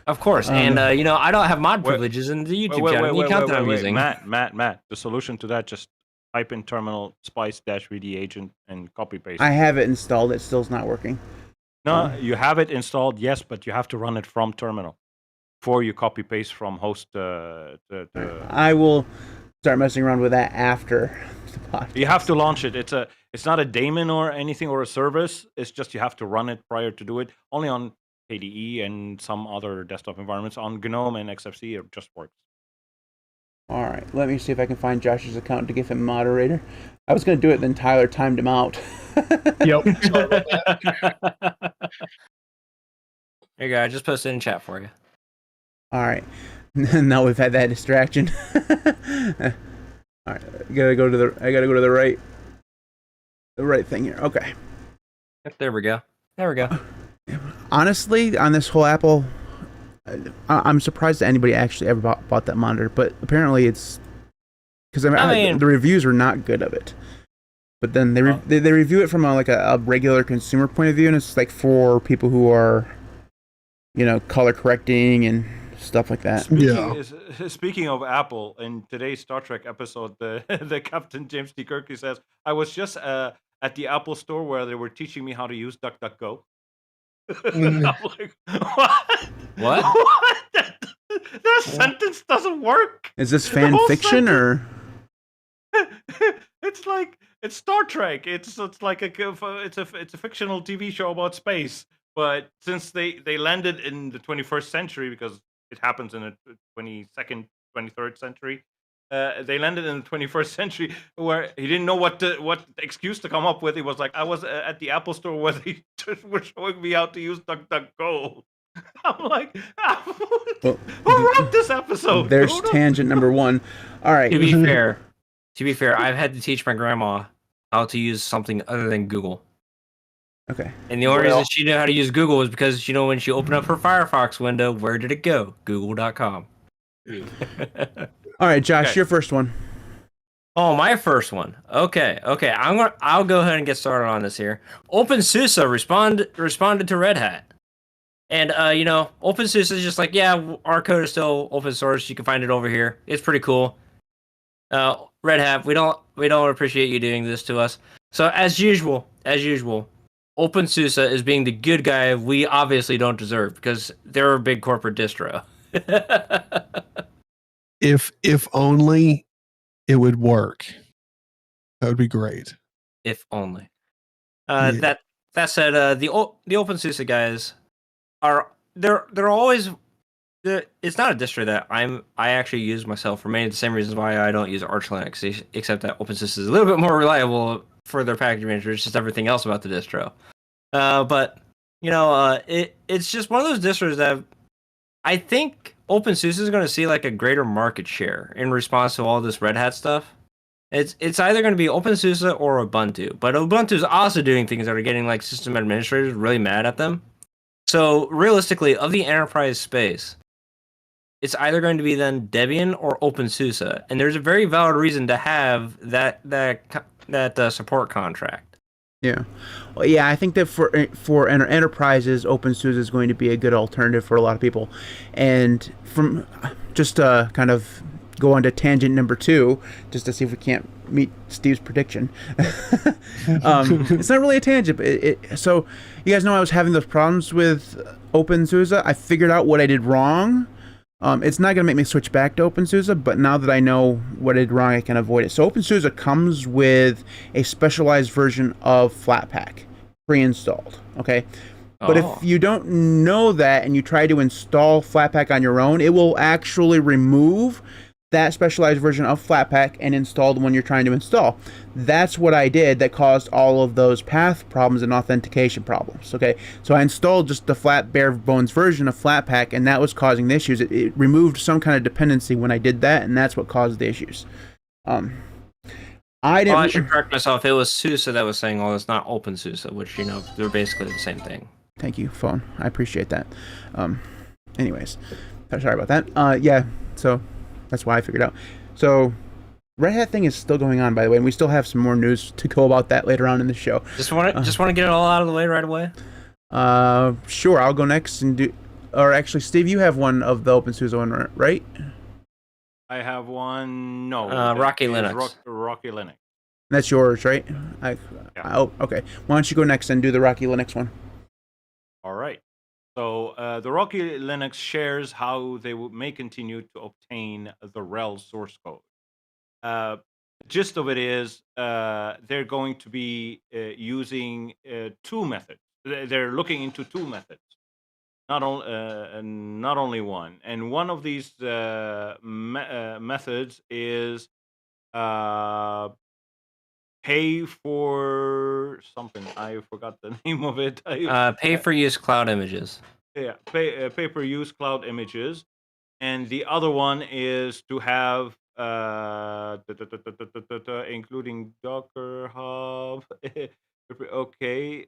Of course, and I don't have mod privileges in the YouTube channel. The account that I'm using. Matt, the solution to that, just type in terminal spice-vd agent and copy paste. I have it installed. It still's not working. No, you have it installed, yes, but you have to run it from terminal before you copy paste from host to. I will start messing around with that after the podcast. You have to launch it. It's not a daemon or anything or a service. It's just you have to run it prior to do it. Only on KDE and some other desktop environments. On GNOME and XFC, it just works. All right, let me see if I can find Josh's account to give him moderator. I was going to do it, then Tyler timed him out. Yep. Here you go. I just posted in chat for you. All right. Now we've had that distraction. All right, I gotta go to the right thing here. Okay. There we go. Honestly, on this whole Apple, I'm surprised that anybody actually ever bought that monitor. But apparently, it's because the reviews were not good of it. But then they review it from a regular consumer point of view, and it's like for people who are color correcting and stuff like that. Speaking of Apple, in today's Star Trek episode, the Captain James T. Kirky says, I was just at the Apple store where they were teaching me how to use DuckDuckGo. I'm like, what? What? That sentence doesn't work. Is this fan fiction or? It's Star Trek. It's like it's a fictional TV show about space. But since they landed in the 21st century, because it happens in the 22nd, 23rd century, they landed in the 21st century where he didn't know what excuse to come up with. He was like, I was at the Apple store where they were showing me how to use DuckDuckGo. I'm like, who wrote this episode? There's tangent number one. All right. To be fair, I've had to teach my grandma how to use something other than Google. Okay. And the only reason she knew how to use Google was because, when she opened up her Firefox window, where did it go? Google.com. All right, Josh, your first one. Oh, my first one. Okay. I'll go ahead and get started on this here. OpenSUSE responded to Red Hat. And OpenSUSE is just like, yeah, our code is still open source. You can find it over here. It's pretty cool. Red Hat, we don't appreciate you doing this to us. So as usual, OpenSUSE is being the good guy we obviously don't deserve because they're a big corporate distro. If only it would work. That would be great. If only. That said, the OpenSUSE guys they're always. It's not a distro that I actually use myself for many of the same reasons why I don't use Arch Linux, except that OpenSUSE is a little bit more reliable for their package manager. It's just everything else about the distro. But it's just one of those distros that I think OpenSUSE is going to see like a greater market share in response to all this Red Hat stuff. It's either going to be OpenSUSE or Ubuntu, but Ubuntu is also doing things that are getting like system administrators really mad at them. So realistically, of the enterprise space, it's either going to be then Debian or OpenSUSE, and there's a very valid reason to have that support contract. Yeah, well, yeah, I think that for enterprises, OpenSUSE is going to be a good alternative for a lot of people, and from just kind of go on to tangent number 2, just to see if we can't meet Steve's prediction. It's not really a tangent, but so you guys know I was having those problems with OpenSUSE. I figured out what I did wrong. It's not going to make me switch back to OpenSUSE, but now that I know what I did wrong, I can avoid it. So OpenSUSE comes with a specialized version of Flatpak, pre-installed, okay? But if you don't know that and you try to install Flatpak on your own, it will actually remove that specialized version of Flatpak and install the one you're trying to install. That's what I did that caused all of those path problems and authentication problems. Okay, so I installed just the flat bare bones version of Flatpak, and that was causing the issues. It removed some kind of dependency when I did that, and that's what caused the issues. I should correct myself. It was SUSE that was saying all this, not OpenSUSE, which they're basically the same thing. Thank you, phone. I appreciate that. Anyways, sorry about that. Yeah, so that's why I figured out. So, Red Hat thing is still going on, by the way, and we still have some more news to go about that later on in the show. Just want to get it all out of the way right away. Sure. I'll go next and do. Or actually, Steve, you have one of the OpenSUSE one, right? I have one. No. Rocky Linux. Rocky Linux. That's yours, right? Yeah. Oh, okay. Why don't you go next and do the Rocky Linux one? All right. So the Rocky Linux shares how they may continue to obtain the RHEL source code. The gist of it is they're going to be using 2 methods. They're looking into 2 methods, not only one. And one of these methods is pay for something. I forgot the name of it. Pay for use cloud images. Yeah, pay per use cloud images, and the other one is to have including Docker Hub. Okay,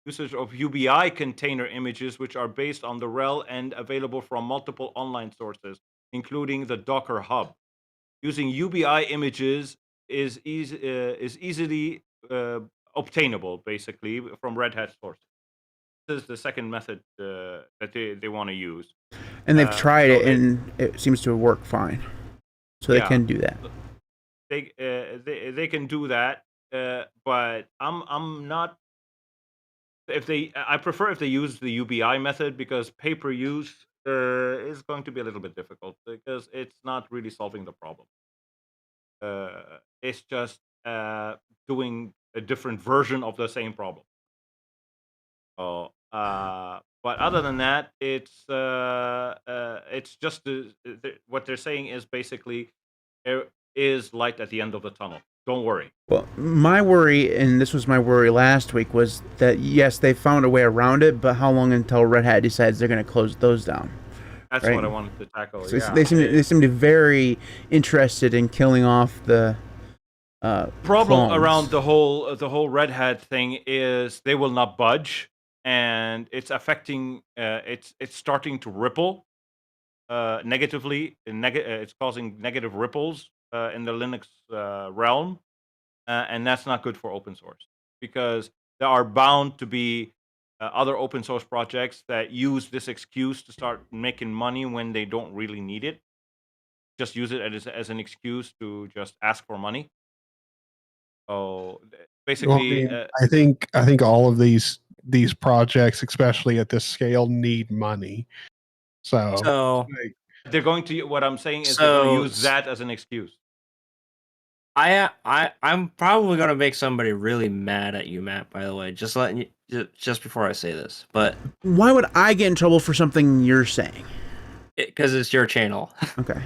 usage of UBI container images, which are based on the RHEL and available from multiple online sources, including the Docker Hub. Using UBI images is easily obtainable, basically, from Red Hat sources. is the second method that they want to use. And they've tried so it, and it seems to work fine. So they can do that. They can do that, but I'm not. I prefer if they use the UBI method, because pay-per-use is going to be a little bit difficult because it's not really solving the problem. It's just doing a different version of the same problem. Oh, but other than that, it's just what they're saying is basically there is light at the end of the tunnel. Don't worry. Well, my worry, and this was my worry last week, was that yes, they found a way around it, but how long until Red Hat decides they're going to close those down? That's right? what I wanted to tackle. So yeah. they seem to be very interested in killing off the problem clones. around the whole Red Hat thing is they will not budge, and it's affecting. It's starting to ripple negatively. It's causing negative ripples in the Linux realm, and that's not good for open source, because there are bound to be other open source projects that use this excuse to start making money when they don't really need it. Just use it as an excuse to just ask for money. So basically, I think all of these projects, especially at this scale, need money. So they're going to. What I'm saying is they're going to use that as an excuse. I'm probably gonna make somebody really mad at you, Matt. By the way, just letting you, just before I say this, but why would I get in trouble for something you're saying? Because it's your channel. Okay.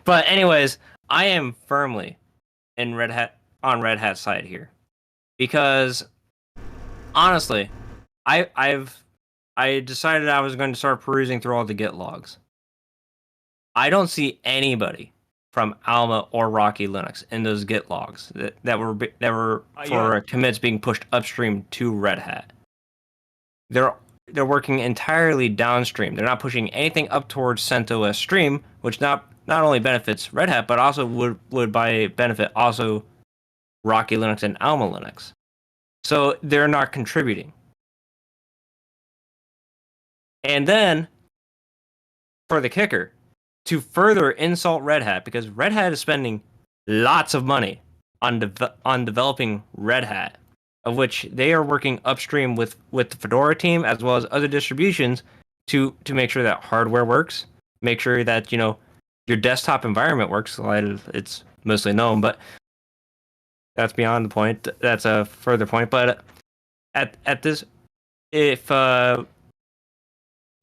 But anyways, I am firmly in Red Hat's side here, because honestly, I decided I was going to start perusing through all the Git logs. I don't see anybody from Alma or Rocky Linux in those Git logs that were for commits being pushed upstream to Red Hat. They're working entirely downstream. They're not pushing anything up towards CentOS Stream, which not only benefits Red Hat, but also would by benefit also Rocky Linux and Alma Linux. So they're not contributing. And then, for the kicker, to further insult Red Hat, because Red Hat is spending lots of money on developing Red Hat, of which they are working upstream with the Fedora team as well as other distributions to make sure that hardware works, make sure that your desktop environment works. It's mostly known, but that's beyond the point. That's a further point. But at this, if they're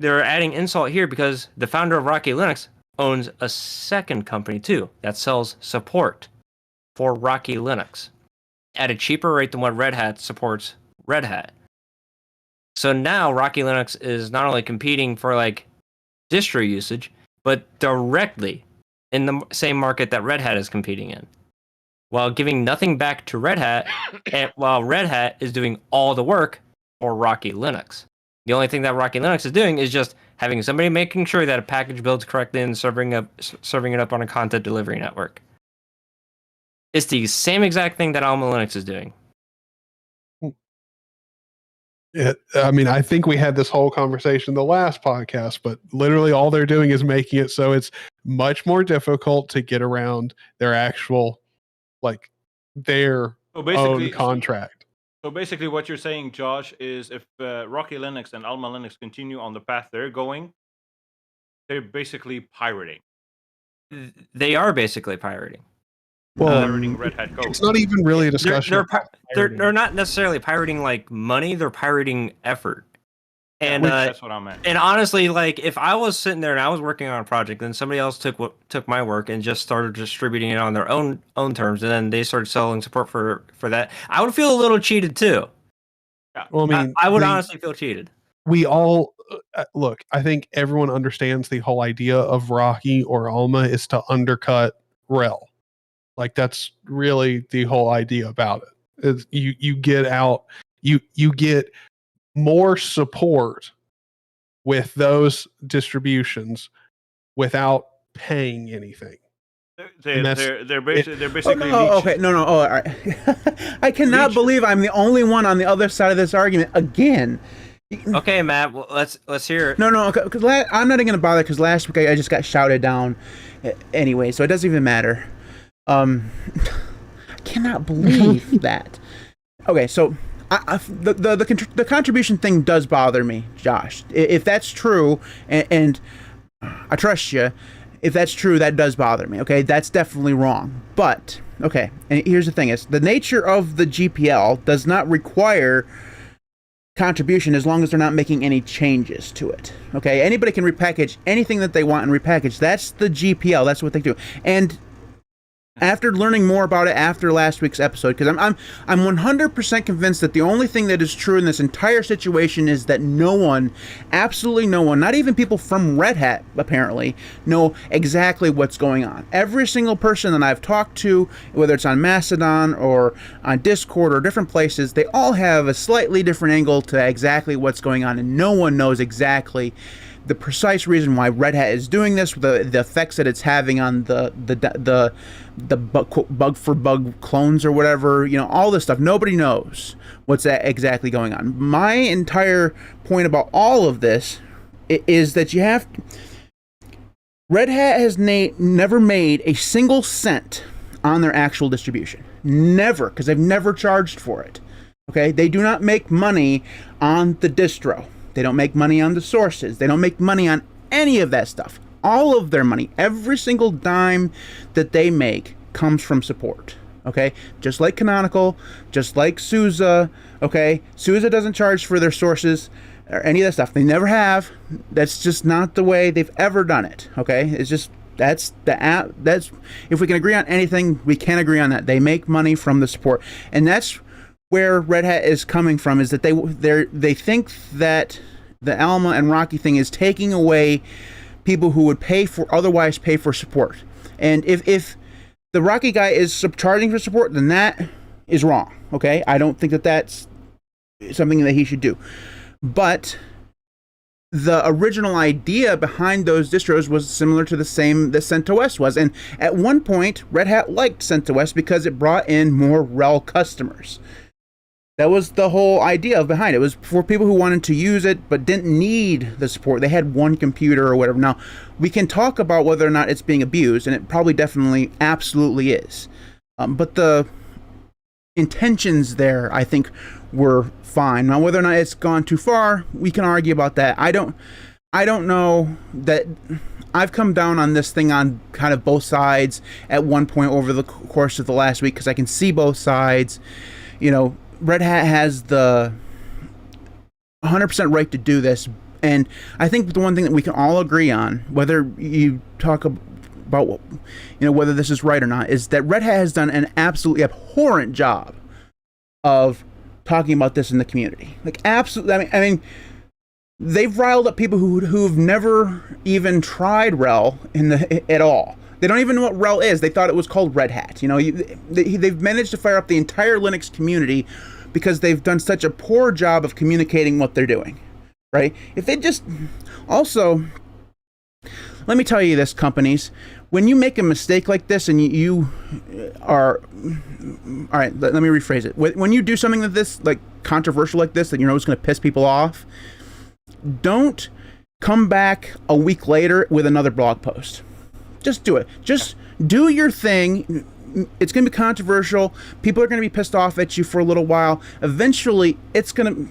adding insult here, because the founder of Rocky Linux owns a second company too that sells support for Rocky Linux at a cheaper rate than what Red Hat supports Red Hat. So now Rocky Linux is not only competing for like distro usage, but directly in the same market that Red Hat is competing in, while giving nothing back to Red Hat, and while Red Hat is doing all the work for Rocky Linux. The only thing that Rocky Linux is doing is just having somebody making sure that a package builds correctly and serving it up on a content delivery network. It's the same exact thing that Alma Linux is doing. I mean, I think we had this whole conversation the last podcast, but literally all they're doing is making it so it's much more difficult to get around their actual, their own contract. So basically what you're saying, Josh, is if Rocky Linux and Alma Linux continue on the path they're going, they're basically pirating. They are basically pirating. Well, pirating Red Hat code. It's not even really a discussion. They're not necessarily pirating like money. They're pirating effort. And that's what I meant. And honestly, like if I was sitting there and I was working on a project, then somebody else took my work and just started distributing it on their own terms, and then they started selling support for that, I would feel a little cheated too. Yeah. Well, I mean, I would honestly feel cheated. We all look. I think everyone understands the whole idea of Rocky or Alma is to undercut RHEL. Like that's really the whole idea about it. Is you get out, you get more support with those distributions without paying anything. They're basically. Okay, no. Oh, all right. I cannot believe I'm the only one on the other side of this argument again. Okay, Matt. Well, let's hear it. No, because I'm not even gonna bother because last week I just got shouted down anyway, so it doesn't even matter. I cannot believe that. Okay, so the contribution thing does bother me, Josh. If that's true, and I trust you, if that's true, that does bother me. Okay, that's definitely wrong. But okay, and here's the thing: is the nature of the GPL does not require contribution as long as they're not making any changes to it. Okay, anybody can repackage anything that they want and repackage. That's the GPL. That's what they do. And after learning more about it after last week's episode, because I'm 100% convinced that the only thing that is true in this entire situation is that no one, absolutely no one, not even people from Red Hat apparently, know exactly what's going on. Every single person that I've talked to, whether it's on Mastodon or on Discord or different places, they all have a slightly different angle to exactly what's going on, and no one knows exactly the precise reason why Red Hat is doing this, the effects that it's having on the bug for bug clones or whatever, all this stuff. Nobody knows what's exactly going on. My entire point about all of this is that Red Hat has never made a single cent on their actual distribution. Never, because they've never charged for it. Okay, they do not make money on the distro. They don't make money on the sources. They don't make money on any of that stuff. All of their money, every single dime that they make comes from support. Okay? Just like Canonical, just like SUSE. Okay? SUSE doesn't charge for their sources or any of that stuff. They never have. That's just not the way they've ever done it. Okay? It's just that's if we can agree on anything, we can agree on that. They make money from the support. And that's where Red Hat is coming from, is that they think that the Alma and Rocky thing is taking away people who would otherwise pay for support. And if the Rocky guy is charging for support, then that is wrong. Okay, I don't think that that's something that he should do. But the original idea behind those distros was similar to the same that CentOS was, and at one point Red Hat liked CentOS because it brought in more RHEL customers. That was the whole idea behind it. It was for people who wanted to use it but didn't need the support. They had one computer or whatever. Now, we can talk about whether or not it's being abused, and it probably definitely absolutely is. But the intentions there, I think, were fine. Now, whether or not it's gone too far, we can argue about that. I don't know that I've come down on this thing on kind of both sides at one point over the course of the last week because I can see both sides. Red Hat has the 100% right to do this, and I think the one thing that we can all agree on, whether you talk about whether this is right or not, is that Red Hat has done an absolutely abhorrent job of talking about this in the community. Like, absolutely. I mean, they've riled up people who've never even tried RHEL at all. They don't even know what RHEL is. They thought it was called Red Hat. They've managed to fire up the entire Linux community because they've done such a poor job of communicating what they're doing, right? If they just... Also, let me tell you this, companies. When you make a mistake like this and you are... All right, let me rephrase it. When you do something like this, like controversial like this, that is going to piss people off, don't come back a week later with another blog post. Just do it. Just do your thing. It's going to be controversial. People are going to be pissed off at you for a little while. Eventually,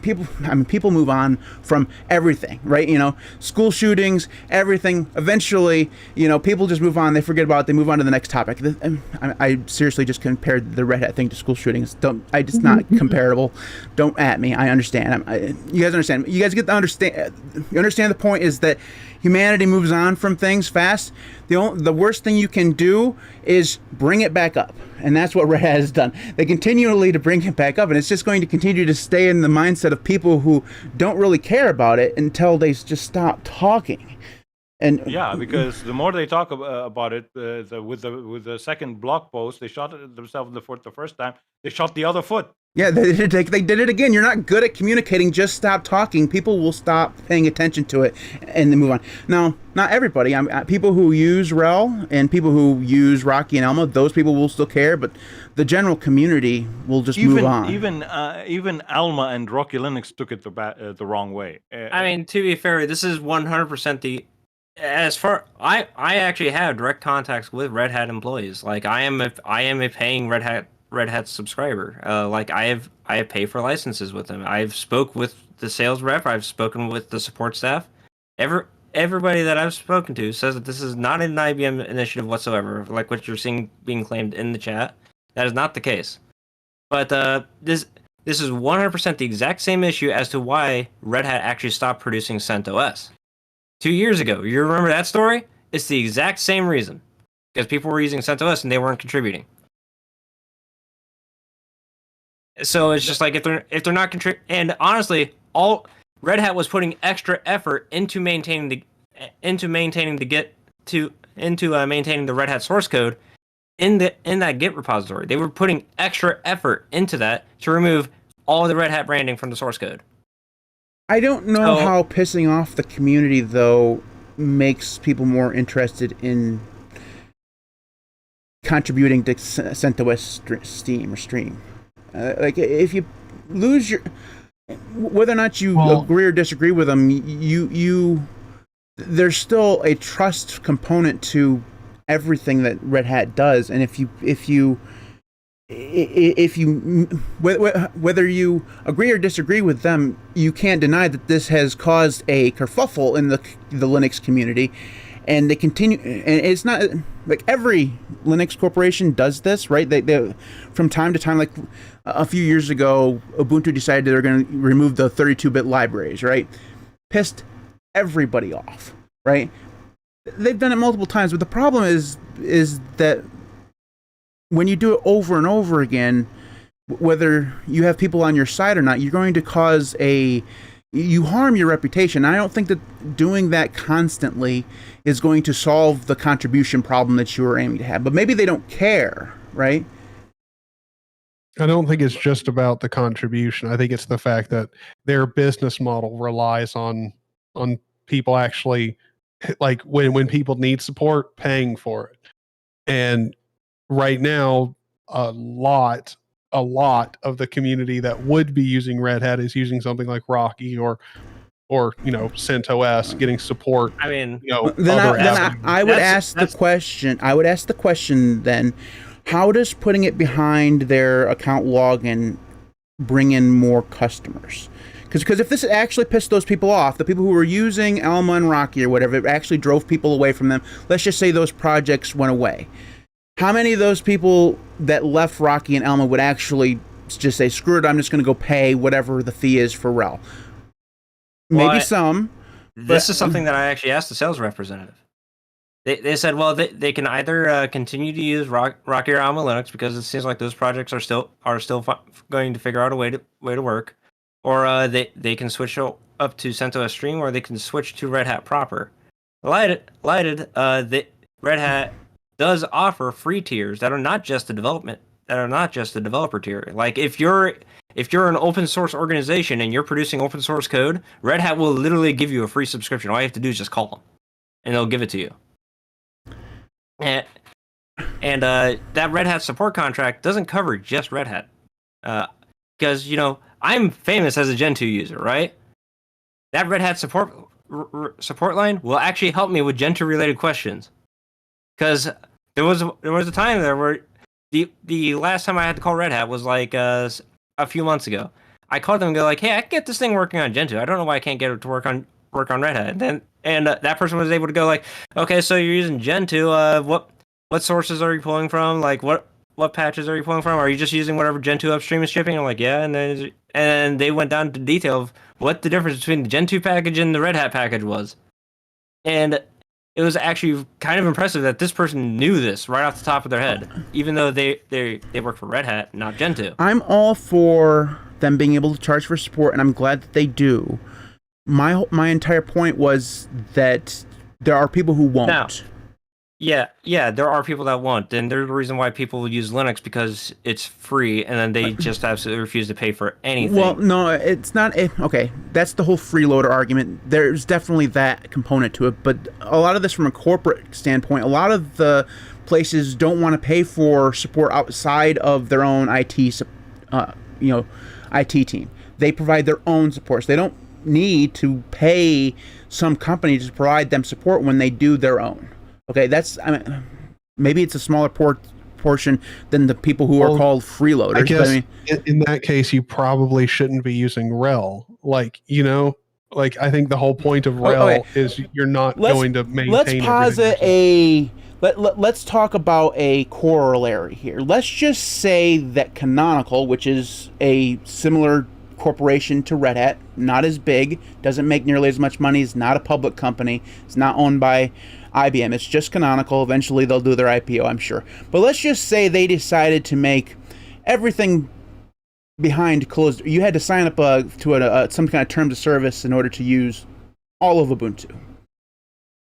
people move on from everything, right? School shootings, everything. Eventually, people just move on. They forget about it. They move on to the next topic. I seriously just compared the Red Hat thing to school shootings. It's not comparable. Don't at me. I understand. You guys understand. You guys get to understand. You understand the point is that humanity moves on from things fast. The worst thing you can do is bring it back up. And that's what Red Hat has done. They continually to bring it back up, and it's just going to continue to stay in the mindset of people who don't really care about it until they just stop talking. And Yeah, because the more they talk about it, with the second blog post, they shot themselves in the foot the first time. They shot the other foot. yeah, they did it again. You're not good at communicating. Just stop talking. People will stop paying attention to it and then move on. Now, not everybody. People who use RHEL and people who use Rocky and Elma, those people will still care, but the general community will just move on. Even Alma and Rocky Linux took it the wrong way. I mean, to be fair, this is 100% the. As far I actually have direct contacts with Red Hat employees. Like I am a paying Red Hat subscriber. Like I have paid for licenses with them. I've spoke with the sales rep. I've spoken with the support staff. Everybody that I've spoken to says that this is not an IBM initiative whatsoever. Like what you're seeing being claimed in the chat, that is not the case. But this is 100% the exact same issue as to why Red Hat actually stopped producing CentOS 2 years ago. You remember that story? It's the exact same reason, because people were using CentOS and they weren't contributing. So it's just like if they're not contributing, and honestly, all Red Hat was putting extra effort into maintaining the Red Hat source code in that Git repository. They were putting extra effort into that to remove all the Red Hat branding from the source code. I don't know how pissing off the community, though, makes people more interested in contributing to CentOS stream. Like, if you lose your... Whether or not you agree or disagree with them, there's still a trust component to everything that Red Hat does, and if you whether you agree or disagree with them, you can't deny that this has caused a kerfuffle in the Linux community, and they continue. And it's not like every Linux corporation does this, right? They from time to time, like a few years ago, Ubuntu decided they're going to remove the 32-bit libraries, right? Pissed everybody off, right? They've done it multiple times, but the problem is that when you do it over and over again, whether you have people on your side or not, you're going to you harm your reputation. I don't think that doing that constantly is going to solve the contribution problem that you were aiming to have. But maybe they don't care, right? I don't think it's just about the contribution. I think it's the fact that their business model relies on people actually, like when people need support, paying for it. And right now, a lot of the community that would be using Red Hat is using something like Rocky or CentOS, getting support. I mean, I would ask the question. I would ask the question then: how does putting it behind their account login bring in more customers? Because if this actually pissed those people off, the people who were using Elma and Rocky or whatever, it actually drove people away from them. Let's just say those projects went away. How many of those people that left Rocky and Elma would actually just say, screw it, I'm just going to go pay whatever the fee is for RHEL? Maybe some. This is something that I actually asked the sales representative. They said, well, they can either continue to use Rocky or Alma Linux because it seems like those projects are still going to figure out a way to work, or they can switch up to CentOS Stream, or they can switch to Red Hat proper. Red Hat does offer free tiers that are not just the developer tier. Like if you're an open source organization and you're producing open source code, Red Hat will literally give you a free subscription. All you have to do is just call them, and they'll give it to you. And that Red Hat support contract doesn't cover just Red Hat, because I'm famous as a Gentoo user, right? That Red Hat support line will actually help me with Gentoo related questions. Because there was a time there where the last time I had to call Red Hat was like a few months ago. I called them and go like, hey, I can get this thing working on Gentoo. I don't know why I can't get it to work on Red Hat. And that person was able to go like, okay, so you're using Gentoo. What sources are you pulling from? Like what patches are you pulling from? Are you just using whatever Gentoo upstream is shipping? I'm like, yeah. And they went down to detail of what the difference between the Gentoo package and the Red Hat package was. And it was actually kind of impressive that this person knew this right off the top of their head, even though they work for Red Hat, not Gentoo. I'm all for them being able to charge for support, and I'm glad that they do. My entire point was that There are people who won't. Now, yeah, there are people that won't, and there's the reason why people use Linux, because it's free, and then they just absolutely refuse to pay for anything. Well, no, it's not. Okay, that's the whole freeloader argument. There's definitely that component to it, but a lot of this from a corporate standpoint, a lot of the places don't want to pay for support outside of their own IT team. They provide their own support. So they don't need to pay some company to provide them support when they do their own. Okay, maybe it's a smaller portion than the people who are called freeloaders. I guess in that case, you probably shouldn't be using RHEL. I think the whole point of RHEL is you're not going to maintain. Let's posit let's talk about a corollary here. Let's just say that Canonical, which is a similar corporation to Red Hat, not as big, doesn't make nearly as much money, is not a public company, it's not owned by IBM, it's just Canonical. Eventually they'll do their IPO, I'm sure. But let's just say they decided to make everything behind closed. You had to sign up to some kind of terms of service in order to use all of Ubuntu.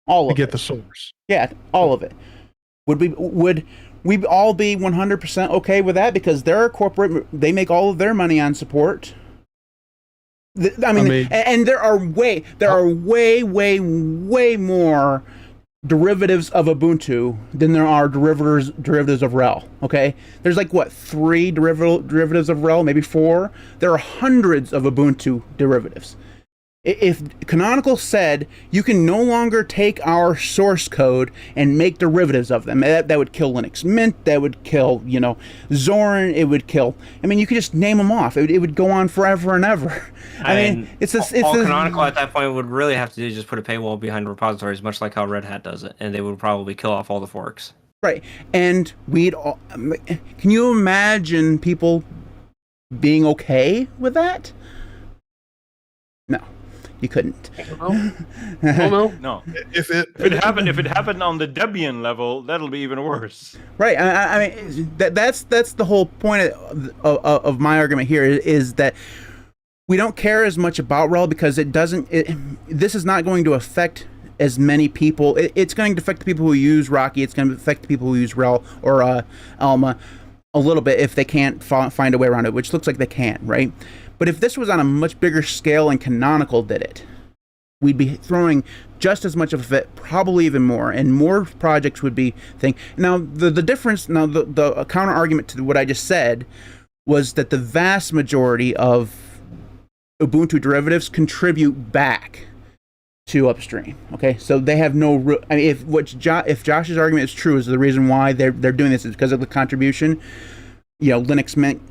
All of it. Get the source. Yeah, all of it. Would we all be 100% okay with that? Because they're a corporate, they make all of their money on support. I mean, and there are way more derivatives of Ubuntu than there are derivatives of RHEL. Okay, there's like what, 3 derivatives of RHEL, maybe 4. There are hundreds of Ubuntu derivatives. If Canonical said you can no longer take our source code and make derivatives of them, that would kill Linux Mint, that would kill, Zorin, it would kill. I mean, you could just name them off. It would go on forever and ever. I mean, all Canonical at that point would really have to do is just put a paywall behind repositories, much like how Red Hat does it, and they would probably kill off all the forks. Right, and can you imagine people being okay with that? No. You couldn't. No. If it happened on the Debian level, that'll be even worse. Right. I mean, that's the whole point of my argument here is that we don't care as much about RHEL because this is not going to affect as many people. It's going to affect the people who use Rocky. It's going to affect the people who use RHEL or Alma a little bit if they can't find a way around it, which looks like they can, right? But if this was on a much bigger scale and Canonical did it, we'd be throwing just as much of it, probably even more, and more projects would be Now, the difference, the counter argument to what I just said was that the vast majority of Ubuntu derivatives contribute back to upstream. Okay, so they have no. I mean, if Josh's argument is true, is the reason why they're doing this is because of the contribution. Linux Mint,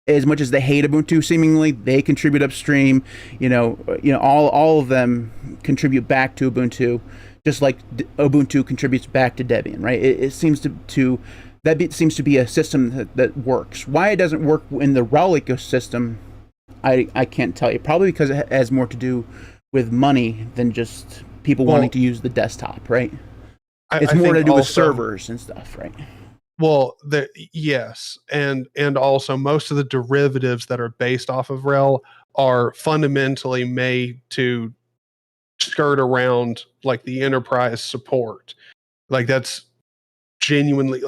as much as they hate Ubuntu, seemingly they contribute upstream. All of them contribute back to Ubuntu, just like Ubuntu contributes back to Debian, right? It seems that seems to be a system that works. Why it doesn't work in the RHEL ecosystem, I can't tell you. Probably because it has more to do with money than just people wanting to use the desktop, right? It's more to do with servers and stuff, right? Well, yes, and also most of the derivatives that are based off of RHEL are fundamentally made to skirt around like the enterprise support. Like that's genuinely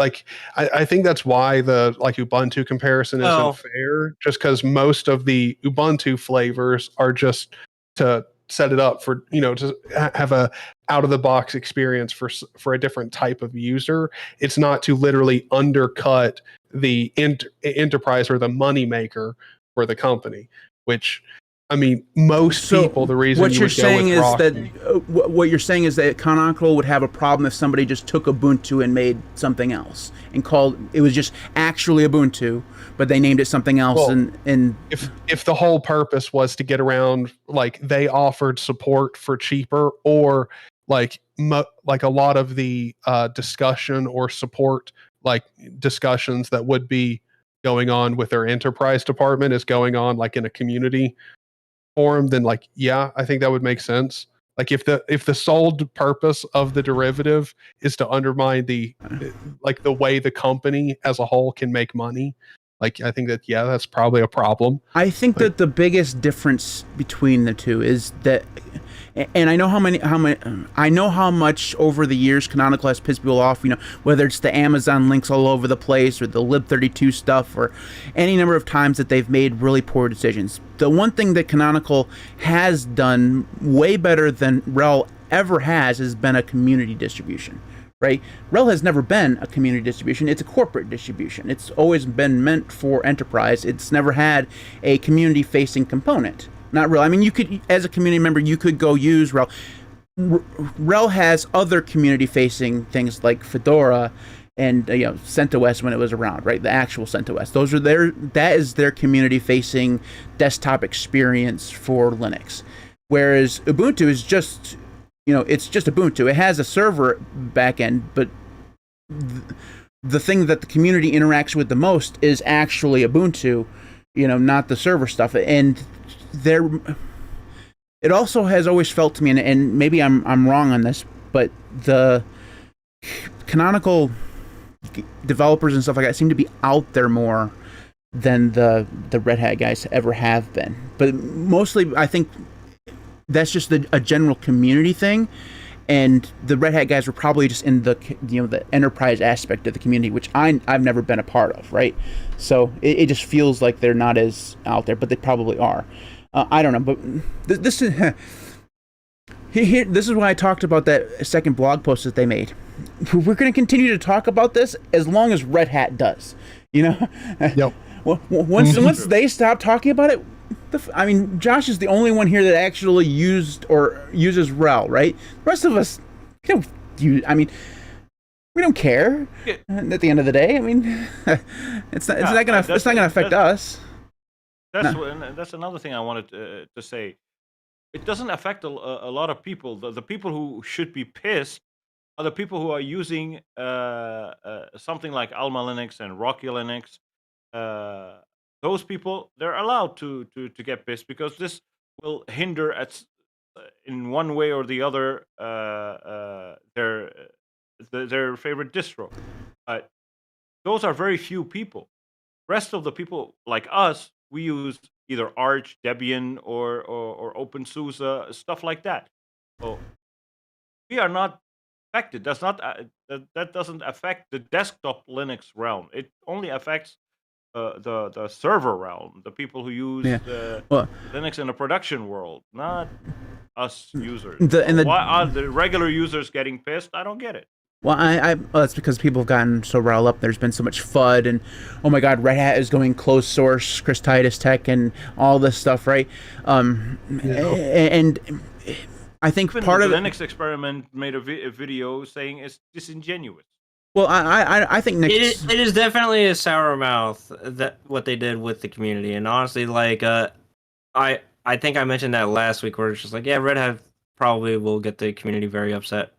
I think that's why the Ubuntu comparison isn't fair. Just because most of the Ubuntu flavors are just to set it up for to have a out of the box experience for a different type of user. It's not to literally undercut the enterprise or the money maker for the company, which I mean, most people, the reason what you're saying is that Canonical would have a problem if somebody just took Ubuntu and made something else and called it was just actually Ubuntu, but they named it something else. Well, and if the whole purpose was to get around, they offered support for cheaper, or a lot of the discussion or support discussions that would be going on with their enterprise department is going on in a community forum, then I think that would make sense. If the sole purpose of the derivative is to undermine the way the company as a whole can make money, I think that that's probably a problem. I think that the biggest difference between the two is that and I know I know how much over the years Canonical has pissed people off, whether it's the Amazon links all over the place or the lib32 stuff or any number of times that they've made really poor decisions. The one thing that Canonical has done way better than RHEL ever has been a community distribution, right? RHEL has never been a community distribution. It's a corporate distribution. It's always been meant for enterprise. It's never had a community-facing component. Not RHEL. I mean, you could, as a community member, you could go use RHEL. RHEL has other community-facing things like Fedora and CentOS when it was around, right? The actual CentOS. Those are that is their community-facing desktop experience for Linux. Whereas Ubuntu is just, it's just Ubuntu. It has a server backend, but the thing that the community interacts with the most is actually Ubuntu, not the server stuff. And it also has always felt to me, and maybe I'm wrong on this, but the Canonical developers and stuff like that seem to be out there more than the Red Hat guys ever have been. But mostly, I think that's just a general community thing, and the Red Hat guys were probably just in the the enterprise aspect of the community, which I've never been a part of, right? So it just feels like they're not as out there, but they probably are. I don't know, but this is this is why I talked about that second blog post that they made. We're going to continue to talk about this as long as Red Hat does. Yep. Once they stop talking about it, I mean, Josh is the only one here that actually used or uses RHEL, right? The rest of us, we don't care. At the end of the day, I mean, it's not gonna affect us. That's another thing I wanted to say. It doesn't affect a lot of people. The people who should be pissed are the people who are using something like Alma Linux and Rocky Linux. Those people, they're allowed to get pissed because this will hinder in one way or the other their favorite distro. Those are very few people. Rest of the people like us, we use either Arch, Debian, or OpenSUSE, stuff like that. So we are not affected. That's not that doesn't affect the desktop Linux realm. It only affects the server realm, the people who use Linux in the production world, not us users. Why are the regular users getting pissed? I don't get it. Well, well, it's because people have gotten so riled up. There's been so much FUD, and oh my God, Red Hat is going closed source, Chris Titus Tech, and all this stuff, right? And I think even part of the Linux experiment made a video saying it's disingenuous. Well, I think Nick, it is definitely a sour mouth that what they did with the community, and honestly, like I think I mentioned that last week, where it's just like, yeah, Red Hat probably will get the community very upset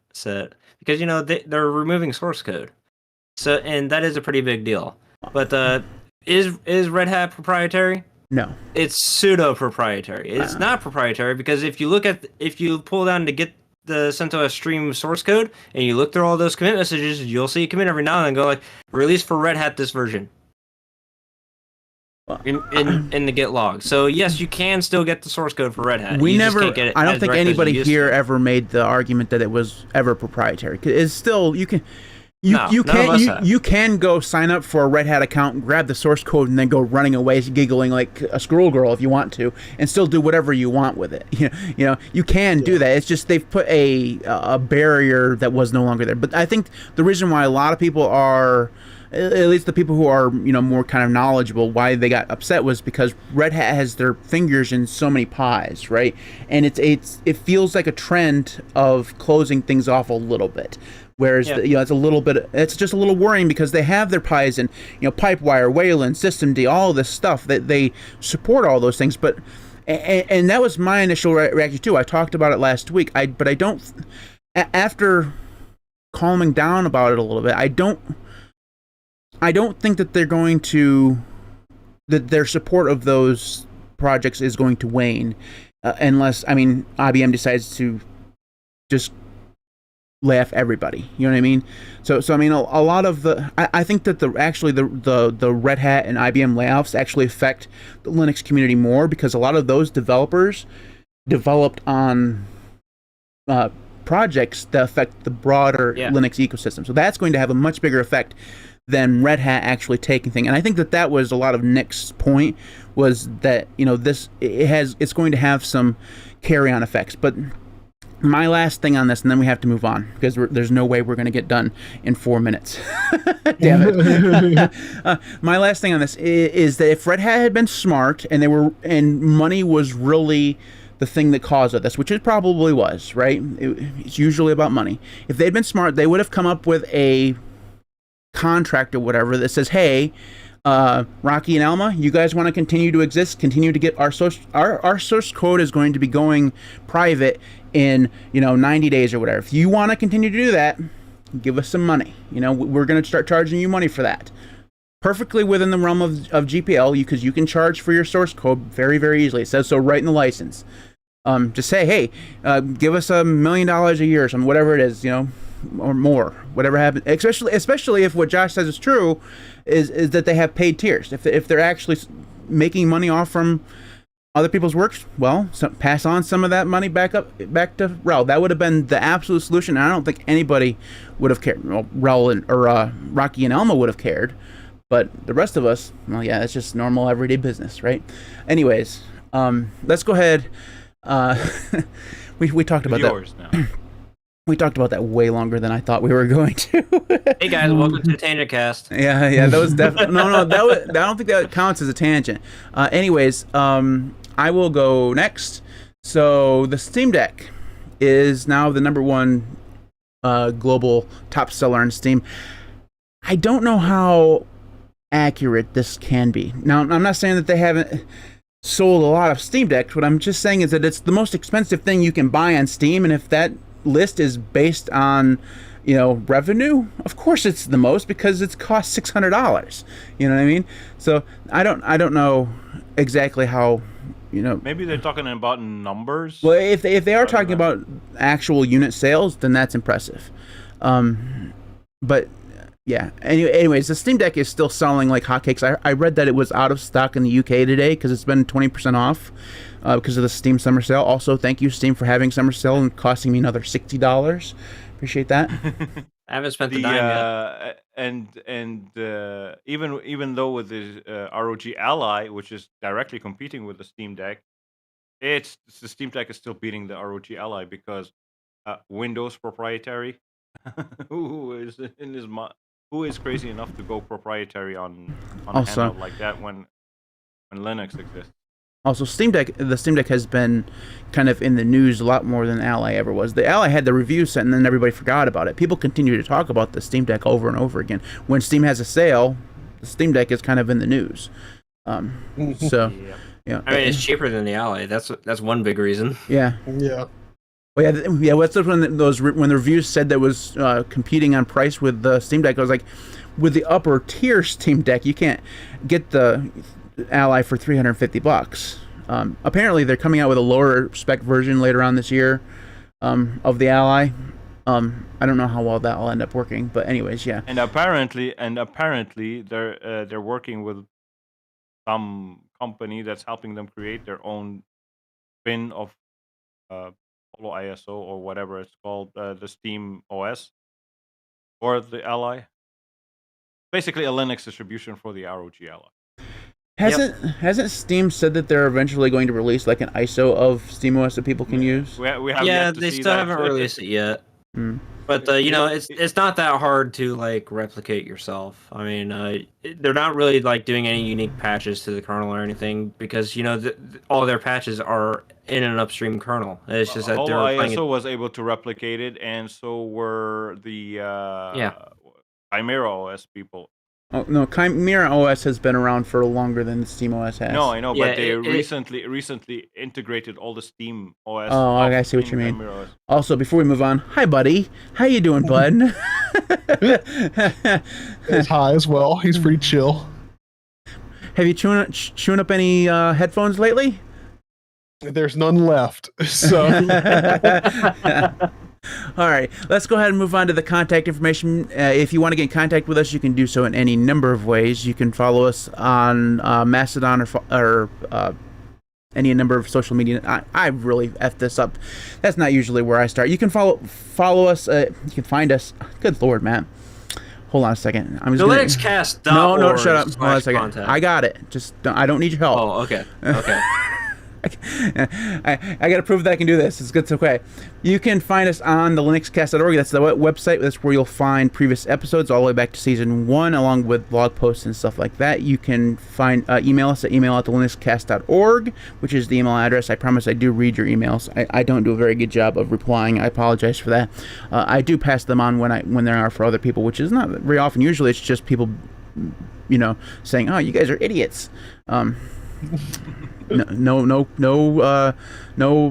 because they're removing source code, so and that is a pretty big deal. But is Red Hat proprietary? No, it's pseudo proprietary. It's not proprietary because if you pull down to get the CentOS stream source code and you look through all those commit messages, you'll see a commit every now and then go like, release for Red Hat this version in the git log. So yes, you can still get the source code for Red Hat. I don't think anybody here ever made the argument that it was ever proprietary. It's still, you can go sign up for a Red Hat account, grab the source code, and then go running away giggling like a squirrel girl if you want to, and still do whatever you want with it. You can do that. It's just they've put a barrier that was no longer there. But I think the reason why a lot of people are, at least the people who are more kind of knowledgeable, why they got upset was because Red Hat has their fingers in so many pies, right? And it feels like a trend of closing things off a little bit. Whereas it's just a little worrying because they have their pies in Pipewire, Wayland, Systemd, all this stuff that they support all those things. But and that was my initial reaction too. I talked about it last week. But I don't. After calming down about it a little bit, I don't think that they're going to that their support of those projects is going to wane unless IBM decides to just lay off everybody, you know what I mean? So I mean, a lot of I think that the Red Hat and IBM layoffs actually affect the Linux community more because a lot of those developers developed on projects that affect the broader Linux ecosystem. So that's going to have a much bigger effect than Red Hat actually taking thing. And I think that was a lot of Nick's point, was that it's going to have some carry-on effects. But my last thing on this, and then we have to move on, because there's no way we're going to get done in 4 minutes. Damn it. My last thing on this is that if Red Hat had been smart and money was really the thing that caused this, which it probably was, right? It's usually about money. If they'd been smart, they would have come up with a contract or whatever that says, hey, Rocky and Alma, you guys want to continue to exist, continue to get our source code is going to be going private in 90 days or whatever. If you want to continue to do that, give us some money. We're going to start charging you money for that. Perfectly within the realm of GPL, because you can charge for your source code very, very easily. It says so right in the license. Just say, hey, give us $1 million a year or something, whatever it is, or more, whatever happens. Especially if what Josh says is true, is that they have paid tiers. If they're actually making money off from other people's works, well, pass on some of that money back to RHEL. That would have been the absolute solution. And I don't think anybody would have cared. Well, RHEL or Rocky and Elma would have cared, but the rest of us, well, yeah, it's just normal everyday business, right? Anyways, let's go ahead. We talked about that. Now. We talked about that way longer than I thought we were going to. Hey guys, welcome to the Tangent Cast. Yeah, that was definitely no. I don't think that counts as a tangent. Anyways, I will go next. So the Steam Deck is now the #1 global top seller on Steam. I don't know how accurate this can be. Now, I'm not saying that they haven't sold a lot of Steam Decks. What I'm just saying is that it's the most expensive thing you can buy on Steam, and if that list is based on revenue, of course it's the most, because it's cost $600. You know what I mean? So I don't know exactly how maybe they're talking about numbers. Well, if they are talking about actual unit sales, then that's impressive. But yeah, anyways, the Steam Deck is still selling like hotcakes. I read that it was out of stock in the UK today because it's been 20% off because of the Steam Summer Sale. Also, thank you, Steam, for having Summer Sale and costing me another $60. Appreciate that. I haven't spent the dime yet. And even though with the ROG Ally, which is directly competing with the Steam Deck, the Steam Deck is still beating the ROG Ally because Windows proprietary. Who is crazy enough to go proprietary on a handheld like that when Linux exists? Also, the Steam Deck has been kind of in the news a lot more than Ally ever was. The Ally had the review set, and then everybody forgot about it. People continue to talk about the Steam Deck over and over again. When Steam has a sale, the Steam Deck is kind of in the news. So, I mean, it's cheaper than the Ally. That's one big reason. Yeah. Yeah. Well, yeah. What's when when the reviews said that was competing on price with the Steam Deck? I was like, with the upper tier Steam Deck, you can't get the Ally for $350. Apparently, they're coming out with a lower spec version later on this year of the Ally. I don't know how well that will end up working, but anyways, yeah. And apparently, they're working with some company that's helping them create their own spin of Polo ISO or whatever it's called, the Steam OS or the Ally. Basically, a Linux distribution for the ROG Ally. Hasn't Steam said that they're eventually going to release like an ISO of SteamOS that people can use? We have yet to they see still that. haven't released it yet. But it's not that hard to like replicate yourself. I mean, they're not really like doing any unique patches to the kernel or anything because all their patches are in an upstream kernel. It's just that Holo they're playing ISO was able to replicate it, and so were the Chimera OS people. Oh no, Chimera OS has been around for longer than SteamOS has. No, I know, but they recently integrated all the Steam OS. Oh, I see what you mean. Also, before we move on, hi buddy, how you doing, bud? He's high as well. He's pretty chill. Have you chewing up any headphones lately? There's none left. So. All right, let's go ahead and move on to the contact information. If you want to get in contact with us, you can do so in any number of ways. You can follow us on Mastodon or any number of social media. I really effed this up. That's not usually where I start. You can follow us. You can find us. Good Lord, Matt. Hold on a second. I'm just LinuxCast.org. No, shut up. Hold on a second. Contact. I got it. I don't need your help. Oh, okay. Okay. I got to prove that I can do this. It's okay. You can find us on the linuxcast.org. That's the website. That's where you'll find previous episodes all the way back to season 1, along with blog posts and stuff like that. You can find email us at email@thelinuxcast.org, which is the email address. I promise I do read your emails. I don't do a very good job of replying. I apologize for that. I do pass them on when there are for other people, which is not very often. Usually it's just people, saying, "Oh, you guys are idiots." No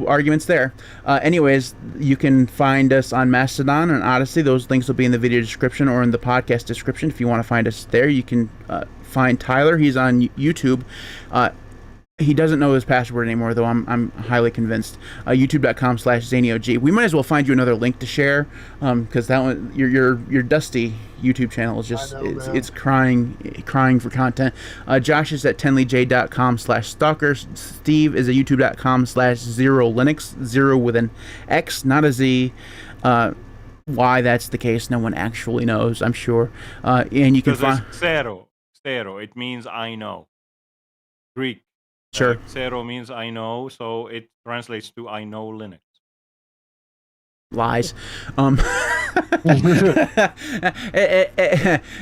arguments there. Anyways, you can find us on Mastodon and Odyssey. Those links will be in the video description or in the podcast description. If you want to find us there, you can find Tyler. He's on YouTube. He doesn't know his password anymore, though. I'm highly convinced. YouTube.com/ZanyOG. We might as well find you another link to share, because that one, your dusty YouTube channel is just it's crying for content. Josh is at tenleyj.com/stalker. Steve is at youtube.com/ZeroLinux. 0 with an X, not a Z. Why that's the case, no one actually knows, I'm sure. And you can find zero. It means I know. Greek. Sure. Zero means I know, so it translates to I know Linux. Lies.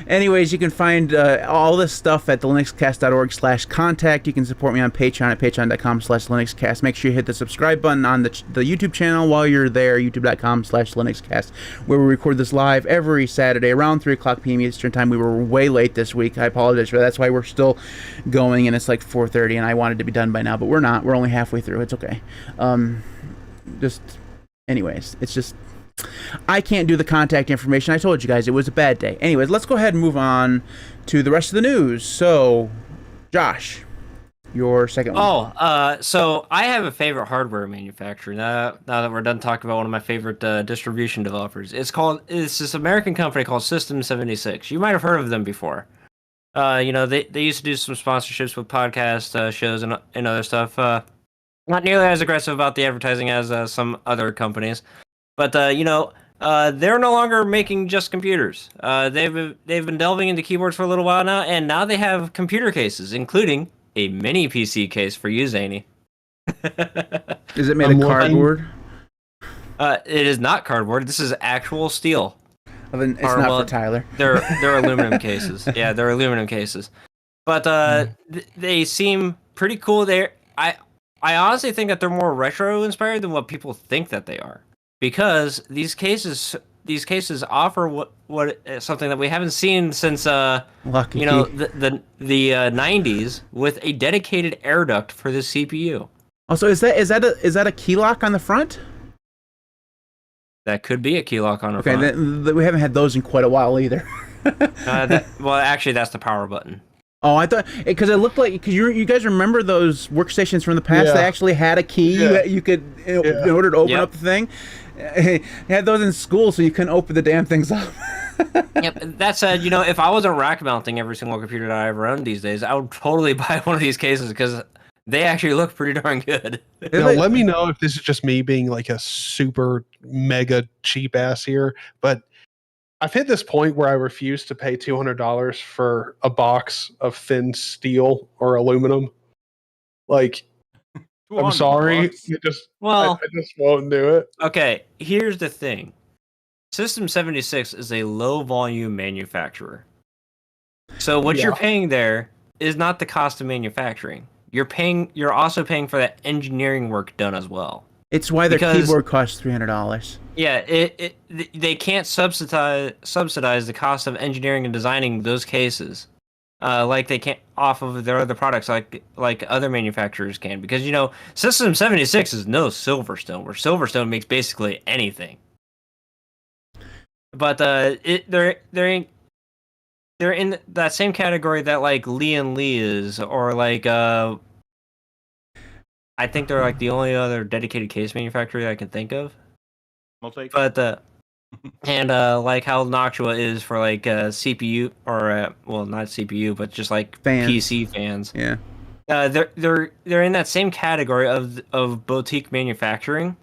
Anyways, you can find all this stuff at the linuxcast.org/contact. You can support me on Patreon at patreon.com/linuxcast. Make sure you hit the subscribe button on the YouTube channel while you're there, youtube.com/linuxcast, where we record this live every Saturday around 3 o'clock p.m. Eastern Time. We were way late this week. I apologize for that. That's why we're still going, and it's like 4:30, and I wanted to be done by now, but we're not. We're only halfway through. It's okay. Anyways, it's just, I can't do the contact information. I told you guys it was a bad day. Anyways, let's go ahead and move on to the rest of the news. So, Josh, your second one. So I have a favorite hardware manufacturer. Now that we're done talking about one of my favorite distribution developers, it's this American company called System 76. You might have heard of them before. They used to do some sponsorships with podcast shows and other stuff. Not nearly as aggressive about the advertising as some other companies, but they're no longer making just computers. They've been delving into keyboards for a little while now, and now they have computer cases, including a mini PC case for you, Zany. Is it made of cardboard? It is not cardboard. This is actual steel. Well, then it's not for Tyler. They're aluminum cases. Yeah, they're aluminum cases, but they seem pretty cool. I honestly think that they're more retro inspired than what people think that they are, because these cases offer what something that we haven't seen since the 90s, with a dedicated air duct for the CPU. Also, is that a key lock on the front? That could be a key lock on the front. Okay, we haven't had those in quite a while either. Well, actually, that's the power button. Oh, I thought, because it looked like, because you guys remember those workstations from the past? Yeah. They actually had a key you could, in order to open up the thing. They had those in school, so you couldn't open the damn things up. Yep. That said, if I wasn't rack mounting every single computer that I ever own these days, I would totally buy one of these cases, because they actually look pretty darn good. Now, let me know if this is just me being like a super mega cheap ass here, but I've hit this point where I refuse to pay $200 for a box of thin steel or aluminum. Like, I'm sorry. I just won't do it. Okay, here's the thing. System 76 is a low volume manufacturer. So what you're paying there is not the cost of manufacturing. You're also paying for that engineering work done as well. It's why their keyboard costs $300. Yeah, they can't subsidize the cost of engineering and designing those cases, like they can't off of their other products, like other manufacturers can. Because System 76 is no Silverstone, where Silverstone makes basically anything. But they're in that same category that like Lee & Lee is, or like I think they're like the only other dedicated case manufacturer that I can think of. But and like how Noctua is for like CPU, or well, not CPU, but just like PC fans. Yeah. they're in that same category of boutique manufacturing.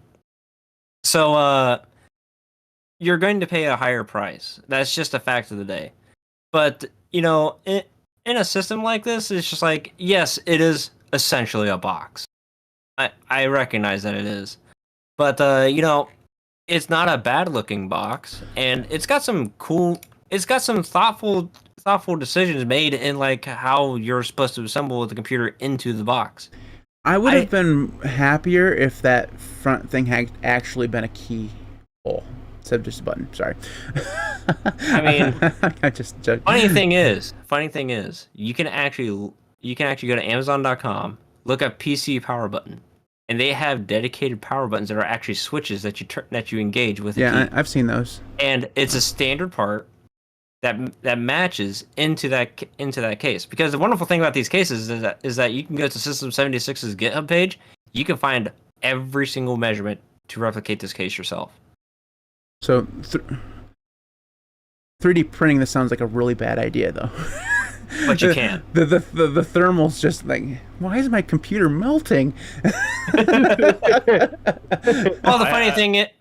So you're going to pay a higher price. That's just a fact of the day. But in a system like this, it's just like, yes, it is essentially a box. I recognize that it is, but it's not a bad looking box, and it's got some thoughtful decisions made in like how you're supposed to assemble the computer into the box. I would have been happier if that front thing had actually been a keyhole instead of just a button. Sorry. I mean, I just joking. funny thing is, you can actually go to Amazon.com, look up PC power button, and they have dedicated power buttons that are actually switches that you engage with. Yeah, I've seen those. And it's a standard part that matches into that case. Because the wonderful thing about these cases is that you can go to System76's GitHub page, you can find every single measurement to replicate this case yourself. So 3D printing this sounds like a really bad idea, though. But you can. The thermal's just like, why is my computer melting? Well, the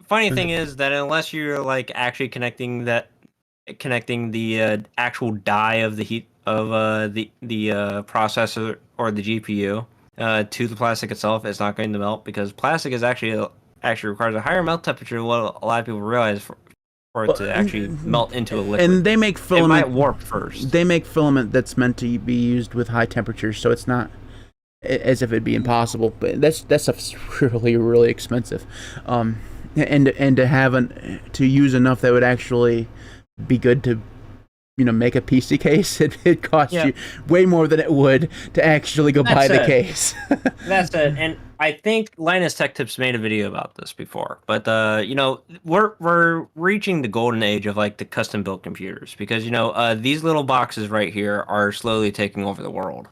funny thing is that unless you're like actually connecting the actual die of the heat of the processor or the GPU to the plastic itself, it's not going to melt, because plastic is actually requires a higher melt temperature than what a lot of people realize for it to actually melt into a liquid. And they make filament. It might warp first. They make filament that's meant to be used with high temperatures, so it's not as if it'd be impossible. But that stuff's really, really expensive. And to have to use enough that would actually be good to make a PC case, it costs you way more than it would to actually go buy the case. That's it. And I think Linus Tech Tips made a video about this before, but we're reaching the golden age of like the custom built computers, because these little boxes right here are slowly taking over the world,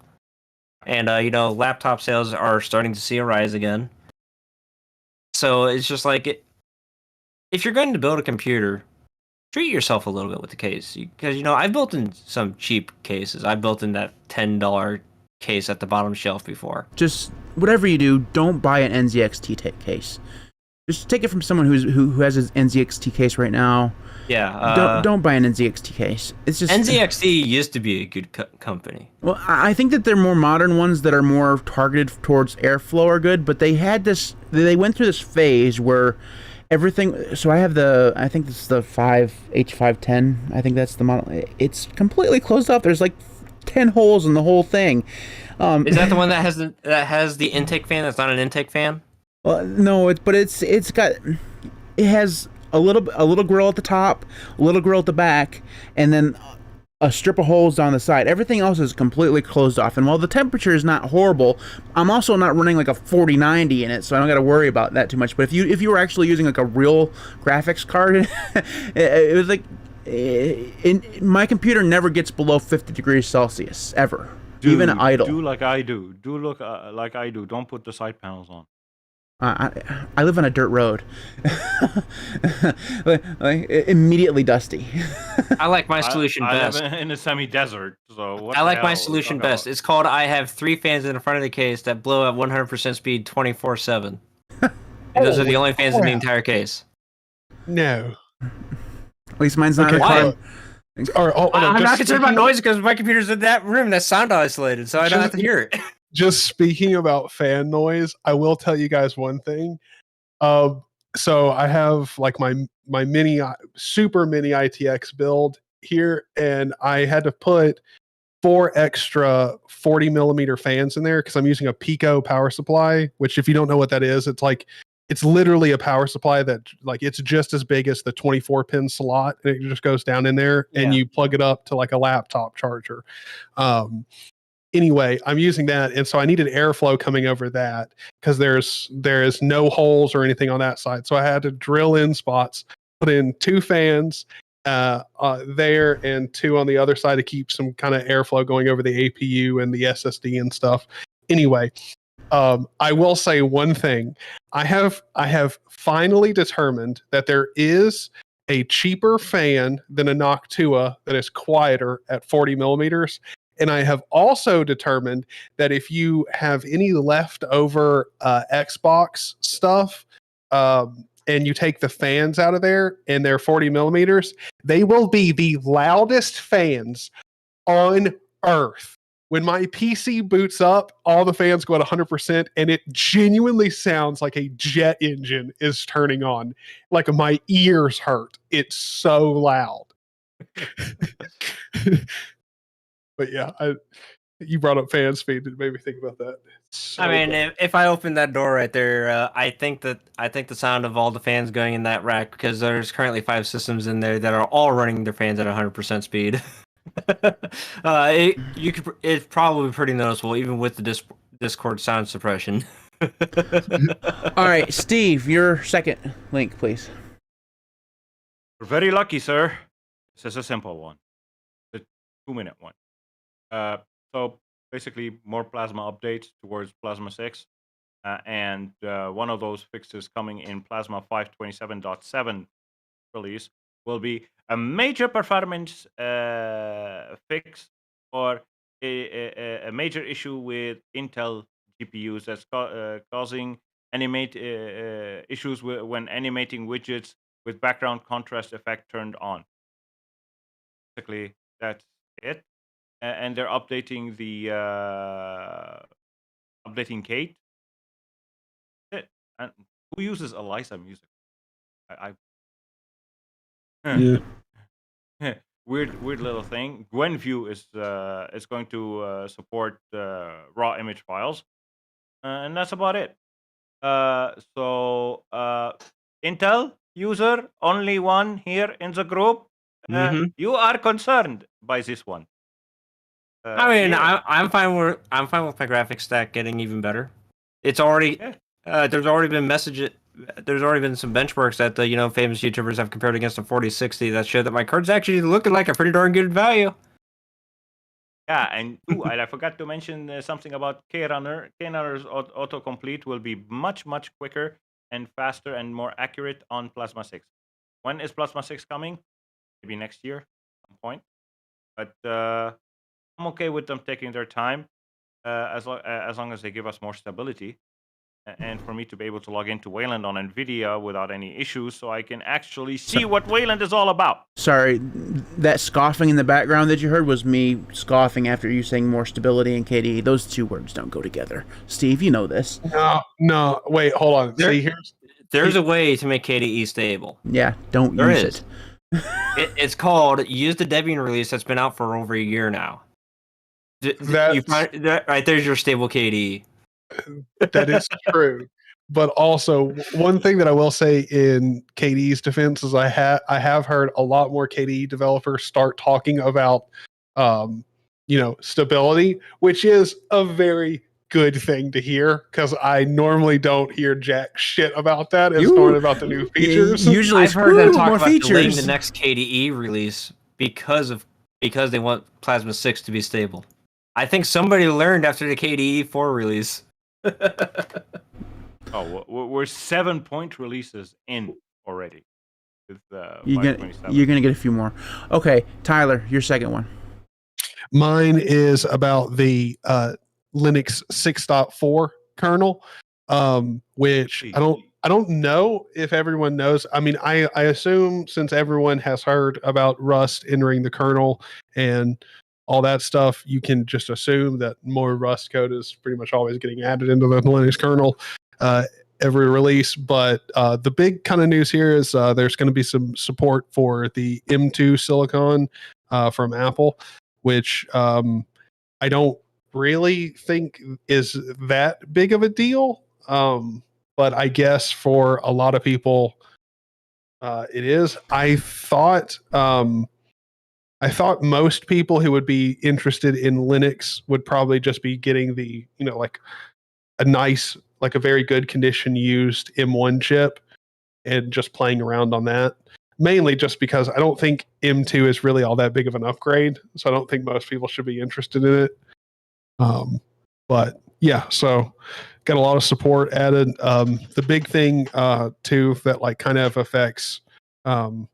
and laptop sales are starting to see a rise again. So it's just like if you're going to build a computer, treat yourself a little bit with the case, because I've built in some cheap cases. I've built in that $10 case at the bottom shelf before. Just whatever you do, don't buy an NZXT case. Just take it from someone who has his NZXT case right now. Yeah. Don't buy an NZXT case. It's just NZXT used to be a good company. Well, I think that they're more modern ones that are more targeted towards airflow are good, but they went through this phase where everything. So I think this is the H510. I think that's the model. It's completely closed off. There's like 10 holes in the whole thing. Is that the one that has the intake fan? That's not an intake fan. Well, no, it has a little grill at the top, a little grill at the back, and then a strip of holes down the side. Everything else is completely closed off. And while the temperature is not horrible, I'm also not running like a 4090 in it, so I don't got to worry about that too much. But if you were actually using like a real graphics card, it was like my computer never gets below 50 degrees Celsius ever, even idle. Do like I do. Do look like I do. Don't put the side panels on. I live on a dirt road. like immediately dusty. I like my solution best. I live in a semi-desert, so I like my solution best. It's called I have 3 fans in the front of the case that blow at 100% speed 24/7. And those are the only fans in the entire case. No. At least mine's not Why? I'm not concerned about noise because my computer's in that room that's sound isolated, so I don't have to hear it. Just speaking about fan noise, I will tell you guys one thing. So I have like my super mini ITX build here, and I had to put 4 extra 40 millimeter fans in there because I'm using a Pico power supply, which if you don't know what that is, it's literally a power supply that like it's just as big as the 24 pin slot, and it just goes down in there and you plug it up to like a laptop charger. Anyway, I'm using that, and so I needed airflow coming over that because there's no holes or anything on that side. So I had to drill in spots, put in 2 fans there and 2 on the other side to keep some kind of airflow going over the APU and the SSD and stuff. Anyway, I will say one thing. I have finally determined that there is a cheaper fan than a Noctua that is quieter at 40 millimeters. And I have also determined that if you have any leftover Xbox stuff, and you take the fans out of there and they're 40 millimeters, they will be the loudest fans on earth. When my PC boots up, all the fans go at 100%, and it genuinely sounds like a jet engine is turning on. Like my ears hurt. It's so loud. But yeah, you brought up fan speed. It made me think about that. So I mean, if I open that door right there, I think the sound of all the fans going in that rack, because there's currently 5 systems in there that are all running their fans at 100% speed. It's probably pretty noticeable, even with the Discord sound suppression. All right, Steve, your second link, please. We're very lucky, sir. This is a simple one. It's a 2-minute one. So basically, more Plasma updates towards Plasma 6. And one of those fixes coming in Plasma 5.27.7 release will be a major performance fix for a major issue with Intel GPUs that's causing issues when animating widgets with background contrast effect turned on. Basically, that's it. And they're updating the updating Kate. And who uses Elisa music? yeah. Weird little thing. GwenView is going to support raw image files, and that's about it. So Intel user, only one here in the group. You are concerned by this one. I mean, yeah. I'm fine with my graphics stack getting even better. It's already there's already been some benchmarks that the famous YouTubers have compared against the 4060 that show that my card's actually looking like a pretty darn good value. Yeah, and I forgot to mention something about KRunner. KRunner's autocomplete will be much quicker and faster and more accurate on Plasma 6. When is Plasma 6 coming? Maybe next year, at some point. But I'm okay with them taking their time, as long as they give us more stability. And for me to be able to log into Wayland on NVIDIA without any issues, so I can actually see what Wayland is all about. Sorry, that scoffing in the background that you heard was me scoffing after you saying more stability in KDE. Those two words don't go together. Steve, you know this. No, wait, hold on. There's a way to make KDE stable. Yeah, don't use it. It's called Use the Debian release that's been out for over a year now. Right there's your stable KDE. That is true. But also, one thing that I will say in KDE's defense is I have heard a lot more KDE developers start talking about stability, which is a very good thing to hear, because I normally don't hear jack shit about that. It's more about the new features. Usually I've heard them talk more about delaying features. the next KDE release because they want Plasma 6 to be stable. I think somebody learned after the KDE 4 release. We're 7-point releases in already. With you're gonna get a few more. Okay, Tyler, your second one. Mine is about the Linux 6.4 kernel, which I don't know if everyone knows. I mean, I assume since everyone has heard about Rust entering the kernel and all that stuff, you can just assume that more Rust code is pretty much always getting added into the Linux kernel every release. But the big kind of news here is there's going to be some support for the M2 silicon from Apple, which I don't really think is that big of a deal. But I guess for a lot of people, it is. I thought most people who would be interested in Linux would probably just be getting the, like a nice, like a very good condition used M1 chip and just playing around on that. Mainly just because I don't think M2 is really all that big of an upgrade. So I don't think most people should be interested in it. But yeah, so got a lot of support added. The big thing too that like kind of affects, I mean,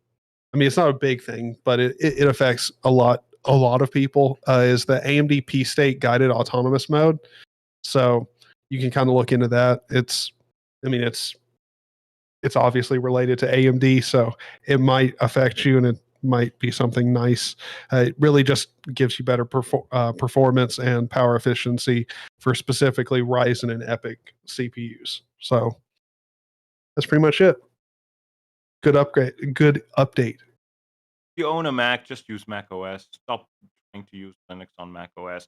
it's not a big thing, but it affects a lot a lot of people is the AMD P-State guided autonomous mode. So you can kind of look into that. It's obviously related to AMD, so it might affect you, and it might be something nice. It really just gives you better performance and power efficiency for specifically Ryzen and EPYC CPUs. So that's pretty much it. Good upgrade. Good update. If you own a Mac, just use Mac OS. Stop trying to use Linux on Mac OS.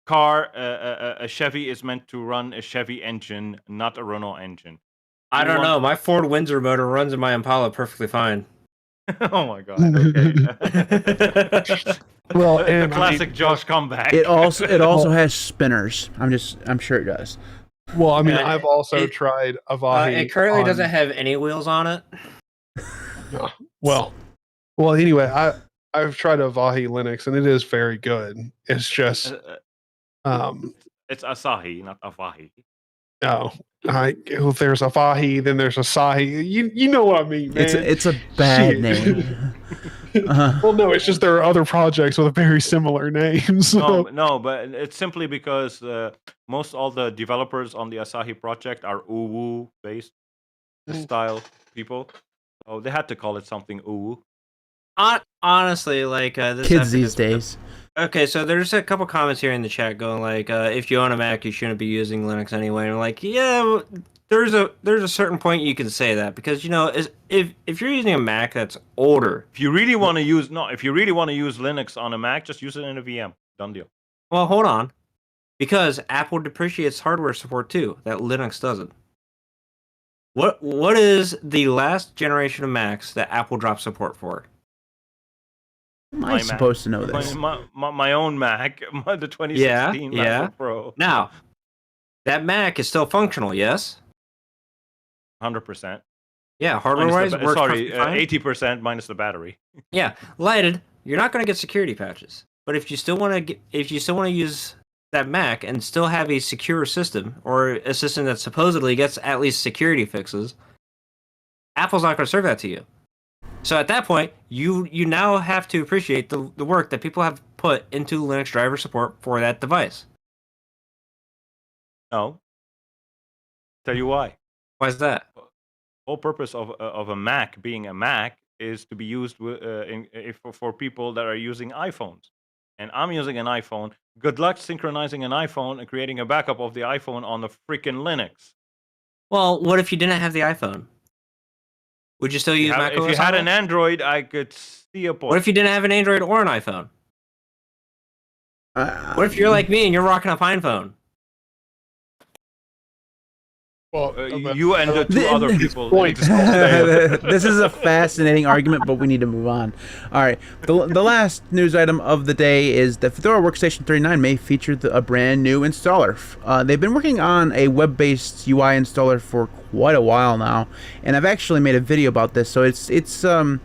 A Chevy is meant to run a Chevy engine, not a Renault engine. I don't know. My Ford Windsor motor runs in my Impala perfectly fine. Oh my god. Okay. Well, the classic Josh comeback. It also has spinners. I'm sure it does. Well, I mean, I've also tried Avahi. It currently doesn't have any wheels on it. Well, anyway, I've tried Avahi Linux, and it is very good. It's just it's Asahi, not Avahi. No, there's Avahi, then there's Asahi. You know what I mean, man. It's a bad name. Well, no, it's just there are other projects with very similar names. So. No, but it's simply because most all the developers on the Asahi project are Uwu based style people, so they had to call it something Uwu. Honestly, like this kids these days. Okay, so there's a couple comments here in the chat going like, if you own a Mac, you shouldn't be using Linux anyway. And I'm like, yeah, there's a certain point you can say that, because if you're using a Mac that's older, if you really want to use Linux on a Mac, just use it in a VM. Done deal. Well, hold on, because Apple depreciates hardware support too that Linux doesn't. What is the last generation of Macs that Apple dropped support for? Am I supposed to know this? My own Mac, the 2016 MacBook Pro. Now, that Mac is still functional, yes? 100%. Yeah, hardware-wise, works sorry, 80% minus the battery. Yeah, lighted. You're not going to get security patches, but if you still want to use that Mac and still have a secure system, or a system that supposedly gets at least security fixes, Apple's not going to serve that to you. So at that point, you now have to appreciate the work that people have put into Linux driver support for that device. No. Tell you why. Why is that? The whole purpose of a Mac being a Mac is to be used for people that are using iPhones. And I'm using an iPhone. Good luck synchronizing an iPhone and creating a backup of the iPhone on the freaking Linux. Well, what if you didn't have the iPhone? Would you still use Mac OS? If you had an Android, I could see a point. What if you didn't have an Android or an iPhone? What if you're like me and you're rocking a Pine phone? Well, you and the two other people. This is a fascinating argument, but we need to move on. All right. The last news item of the day is that Fedora Workstation 39 may feature a brand new installer. They've been working on a web-based UI installer for quite a while now, and I've actually made a video about this. So it's a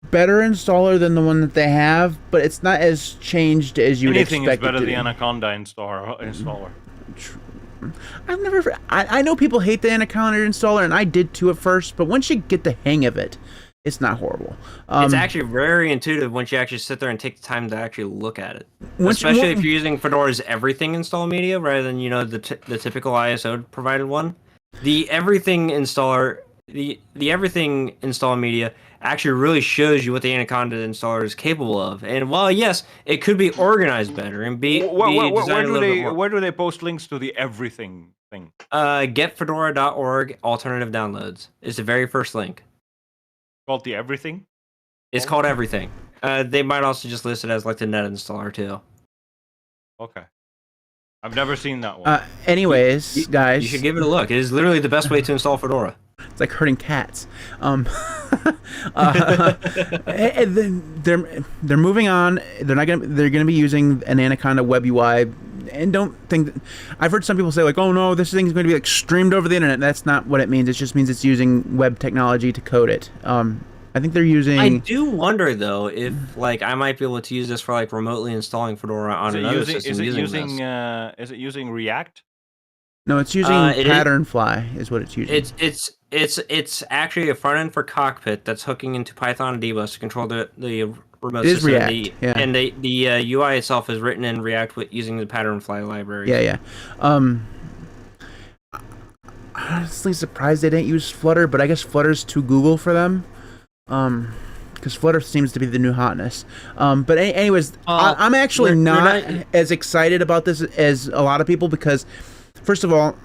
better installer than the one that they have, but it's not as changed as you would expect. Anything is better than the Anaconda installer. I know people hate the Anaconda installer, and I did too at first, but once you get the hang of it, it's not horrible. It's actually very intuitive once you actually sit there and take the time to actually look at it. Especially if you're using Fedora's Everything install media rather than the typical ISO provided one. The Everything installer, the Everything install media actually really shows you what the Anaconda installer is capable of. And while yes, it could be organized better and be designed a little bit more. Where do they post links to the Everything thing? Getfedora.org alternative downloads is the very first link. Called the Everything? It's called Everything. They might also just list it as like the net installer too. Okay. I've never seen that one. Anyways, guys, you should give it a look. It is literally the best way to install Fedora. It's like herding cats. They're moving on. They're gonna be using an Anaconda web UI, and don't think that, I've heard some people say like, oh no, this thing is going to be like streamed over the internet. That's not what it means. It just means it's using web technology to code it. I think they're using. I do wonder though if like I might be able to use this for like remotely installing Fedora on another system. Is it using React? No, it's using Patternfly is what it's using. It's actually a front end for Cockpit that's hooking into Python and Dbus to control the remote It is system. React, yeah. And the UI itself is written in React using the pattern-fly library. Yeah. Honestly surprised they didn't use Flutter, but I guess Flutter's too Google for them. Because Flutter seems to be the new hotness. But anyways, I'm actually not as excited about this as a lot of people because, first of all,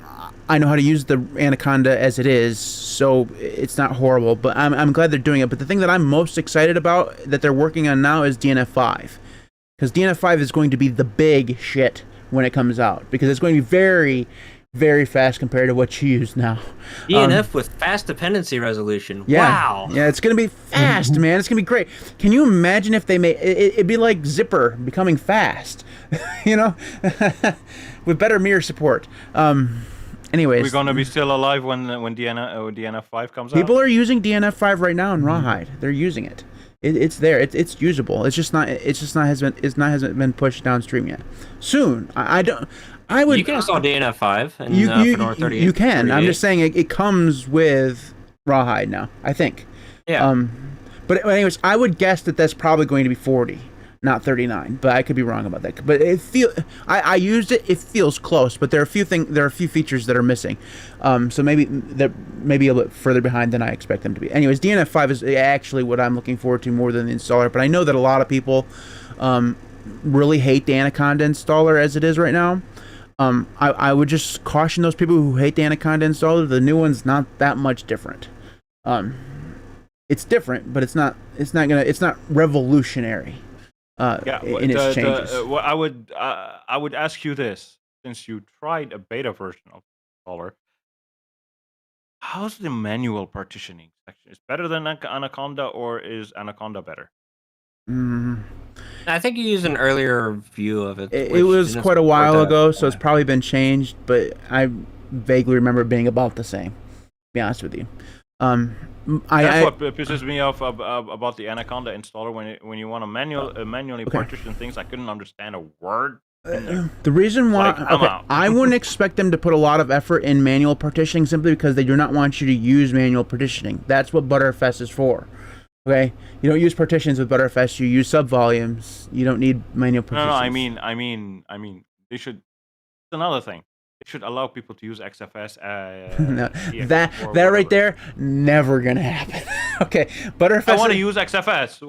I know how to use the Anaconda as it is, so it's not horrible. But I'm glad they're doing it. But the thing that I'm most excited about that they're working on now is DNF5. Because DNF5 is going to be the big shit when it comes out. Because it's going to be very, very fast compared to what you use now. DNF with fast dependency resolution. Yeah, Wow. Yeah, it's going to be fast, man. It's going to be great. Can you imagine if they made it'd be like Zipper becoming fast, you know, with better mirror support. Anyways, We're gonna be still alive when DNF5 comes out. people are using DNF5 right now in Rawhide. They're using it. It's there. It's usable. It's just not. Hasn't been pushed downstream yet. Soon. I don't. I would. You can install DNF5 and Fedora 38. You can. 38. I'm just saying it comes with Rawhide now. I think. Yeah. But anyways, I would guess that that's probably going to be 40, not 39. But I could be wrong about that. But I used it. It feels close. But there are a few features that are missing. So maybe they're maybe a bit further behind than I expect them to be. Anyways, DNF5 is actually what I'm looking forward to more than the installer. But I know that a lot of people really hate the Anaconda installer as it is right now. I would just caution those people who hate the Anaconda installer. The new one's not that much different. It's different, but it's not revolutionary. In its changes. I would ask you this, since you tried a beta version of installer. How's the manual partitioning section? Is it better than Anaconda, or is Anaconda better? I think you used an earlier view of it. It was quite a while ago, so it's probably been changed, but I vaguely remember it being about the same, to be honest with you. That's what pisses me off about the Anaconda installer when you want to manually partition things. I couldn't understand a word. The reason why I wouldn't expect them to put a lot of effort in manual partitioning simply because they do not want you to use manual partitioning. That's what Btrfs is for. Okay, you don't use partitions with Btrfs. You use subvolumes. You don't need manual partitions. No. I mean, they should. It's another thing. They should allow people to use XFS. No, that right there, never gonna happen. Okay, Btrfs. I want to use XFS.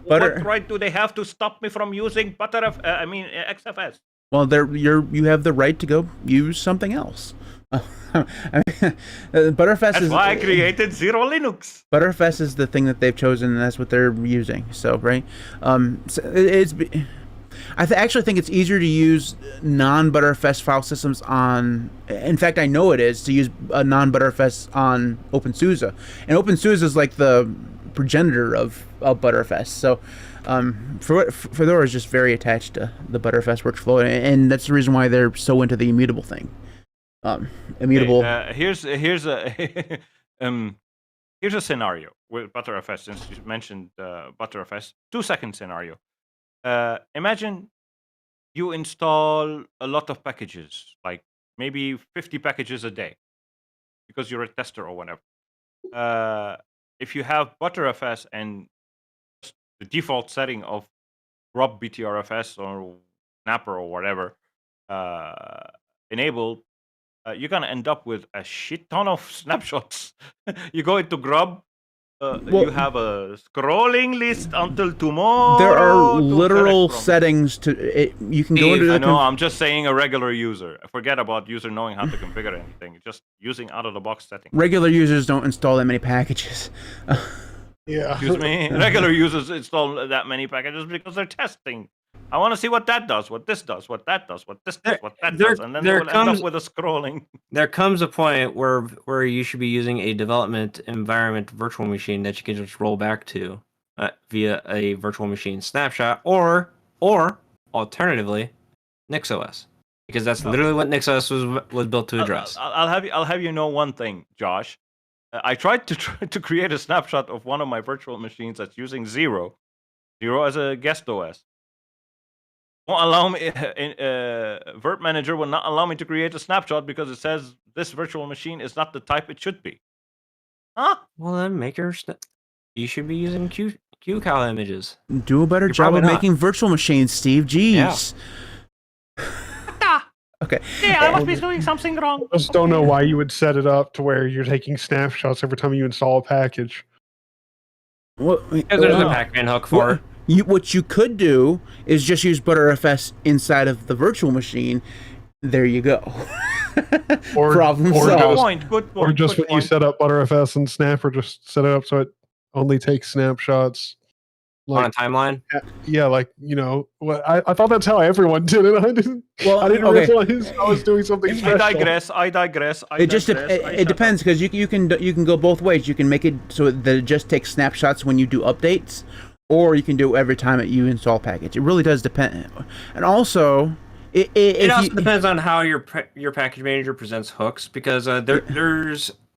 What right do they have to stop me from using XFS? Well, you have the right to go use something else. Btrfs That's why I created Zero Linux. Btrfs is the thing that they've chosen, and that's what they're using. So, right? I actually think it's easier to use non-Btrfs file systems on. In fact, I know it is to use a non-Btrfs on OpenSUSE, and OpenSUSE is like the progenitor of Btrfs. So, Fedora is just very attached to the Btrfs workflow, and that's the reason why they're so into the immutable thing. Immutable. Here's a here's a scenario with Btrfs. Since you mentioned Btrfs, 2-second scenario. Imagine you install a lot of packages, like maybe 50 packages a day, because you're a tester or whatever. If you have Btrfs and the default setting of grub BTRFS or Snapper or whatever enabled, you're gonna end up with a shit ton of snapshots. You go into grub, you have a scrolling list until tomorrow. There are literal settings to it. You can go into. I know. I'm just saying a regular user. Forget about user knowing how to configure anything. Just using out of the box settings. Regular users don't install that many packages. Yeah. Excuse me. Regular users install that many packages because they're testing. I want to see what that does, what this does, what that does, what this does, what that does, and then they will end up with a scrolling. There comes a point where you should be using a development environment virtual machine that you can just roll back to via a virtual machine snapshot, or alternatively, NixOS, because that's literally what NixOS was built to address. I'll have you know one thing, Josh. I tried to create a snapshot of one of my virtual machines that's using Zero as a guest OS. Won't allow me. Virt Manager will not allow me to create a snapshot because it says this virtual machine is not the type it should be. Huh? Well, then make your. You should be using QCal images. Do a better You're job of probably not. making virtual machines, Steve. Jeez. Okay. Yeah, I must be doing something wrong. I just don't know why you would set it up to where you're taking snapshots every time you install a package. What, Because there's a Pac-Man hook for it. what you could do is just use ButterFS inside of the virtual machine. There you go. Problem or solved. Good point. Or just when you set up ButterFS and Snapper, just set it up so it only takes snapshots. On a timeline? Yeah, like, I thought that's how everyone did it. I didn't realize I was doing something special. I digress. It depends, because you can go both ways. You can make it so that it just takes snapshots when you do updates, or you can do it every time you install a package. It really does depend. And also, it also depends on how your package manager presents hooks, because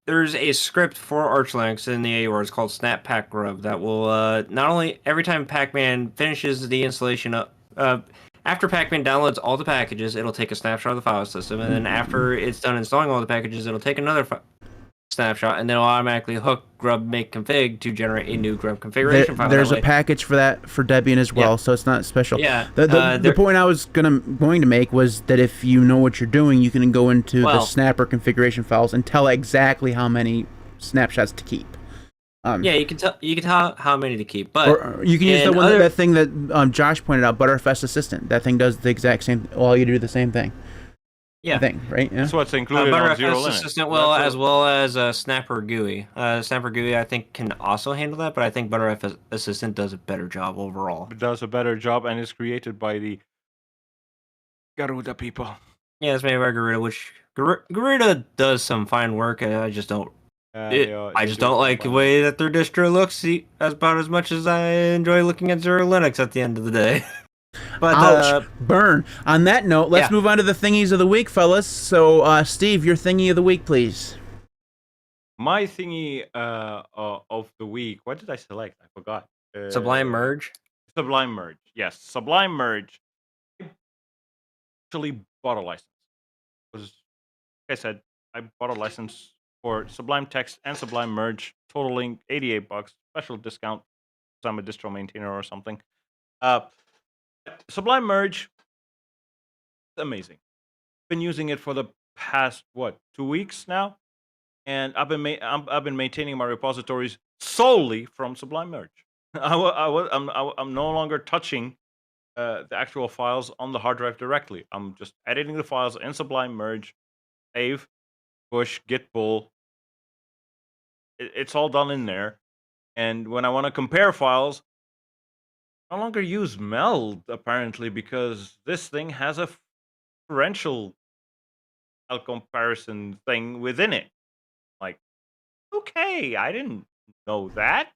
there's a script for Arch Linux in the AUR. It's called Snap Pack Grub that will not only every time Pac-Man finishes the installation after Pac-Man downloads all the packages, it'll take a snapshot of the file system, and then after it's done installing all the packages, it'll take another snapshot, and then it'll automatically hook grub make config to generate a new grub configuration file. There's a package for that for Debian as well, so it's not special. Yeah. The point I was going to make was that if you know what you're doing, you can go into the Snapper configuration files and tell exactly how many snapshots to keep. You can tell how many to keep, but or you can use that thing that Josh pointed out, ButterFS Assistant. That thing does the exact same. Well, you do the same thing. Yeah, thing, right? Yeah. That's what's included on Zero Linux. Assistant as well as Snapper GUI. Snapper GUI, I think, can also handle that, but I think ButterFS Assistant does a better job overall. It does a better job, and is created by the Garuda people. Yeah, it's made by Garuda, which Garuda does some fine work. I just don't. I just don't like the way that their distro looks. About as much as I enjoy looking at Zero Linux at the end of the day. But ouch, burn. On that note, let's move on to the thingies of the week, fellas. So, Steve, your thingy of the week, please. My thingy of the week. What did I select? I forgot. Sublime Merge. Sublime Merge. Yes, Sublime Merge. Actually, bought a license. Like I said, I bought a license for Sublime Text and Sublime Merge, totaling $88. Special discount because I'm a distro maintainer or something. Sublime Merge, amazing. Been using it for the past 2 weeks now, and I've been maintaining my repositories solely from Sublime Merge. I'm no longer touching the actual files on the hard drive directly. I'm just editing the files in Sublime Merge, save, push, git pull. It's all done in there, and when I want to compare files, no longer use meld apparently, because this thing has a differential comparison thing within it. Like, okay, I didn't know that.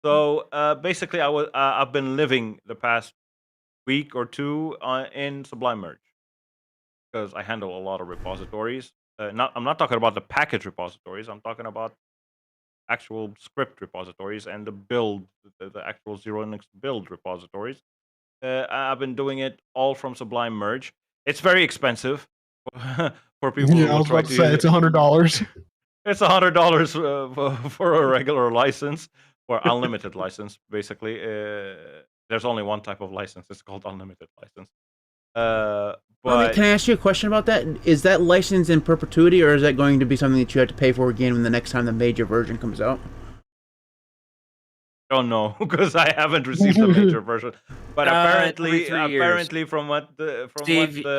So basically, I've been living the past week or two in Sublime Merge because I handle a lot of repositories. I'm not talking about the package repositories. I'm talking about actual script repositories and the actual Zero Linux build repositories. I've been doing it all from Sublime Merge. It's very expensive for people who will try to use it. It's $100. It's $100 for a regular license, or unlimited license, basically. There's only one type of license. It's called unlimited license. But can I ask you a question about that? Is that license in perpetuity, or is that going to be something that you have to pay for again when the next time the major version comes out? I don't know, because I haven't received the major version. But apparently, from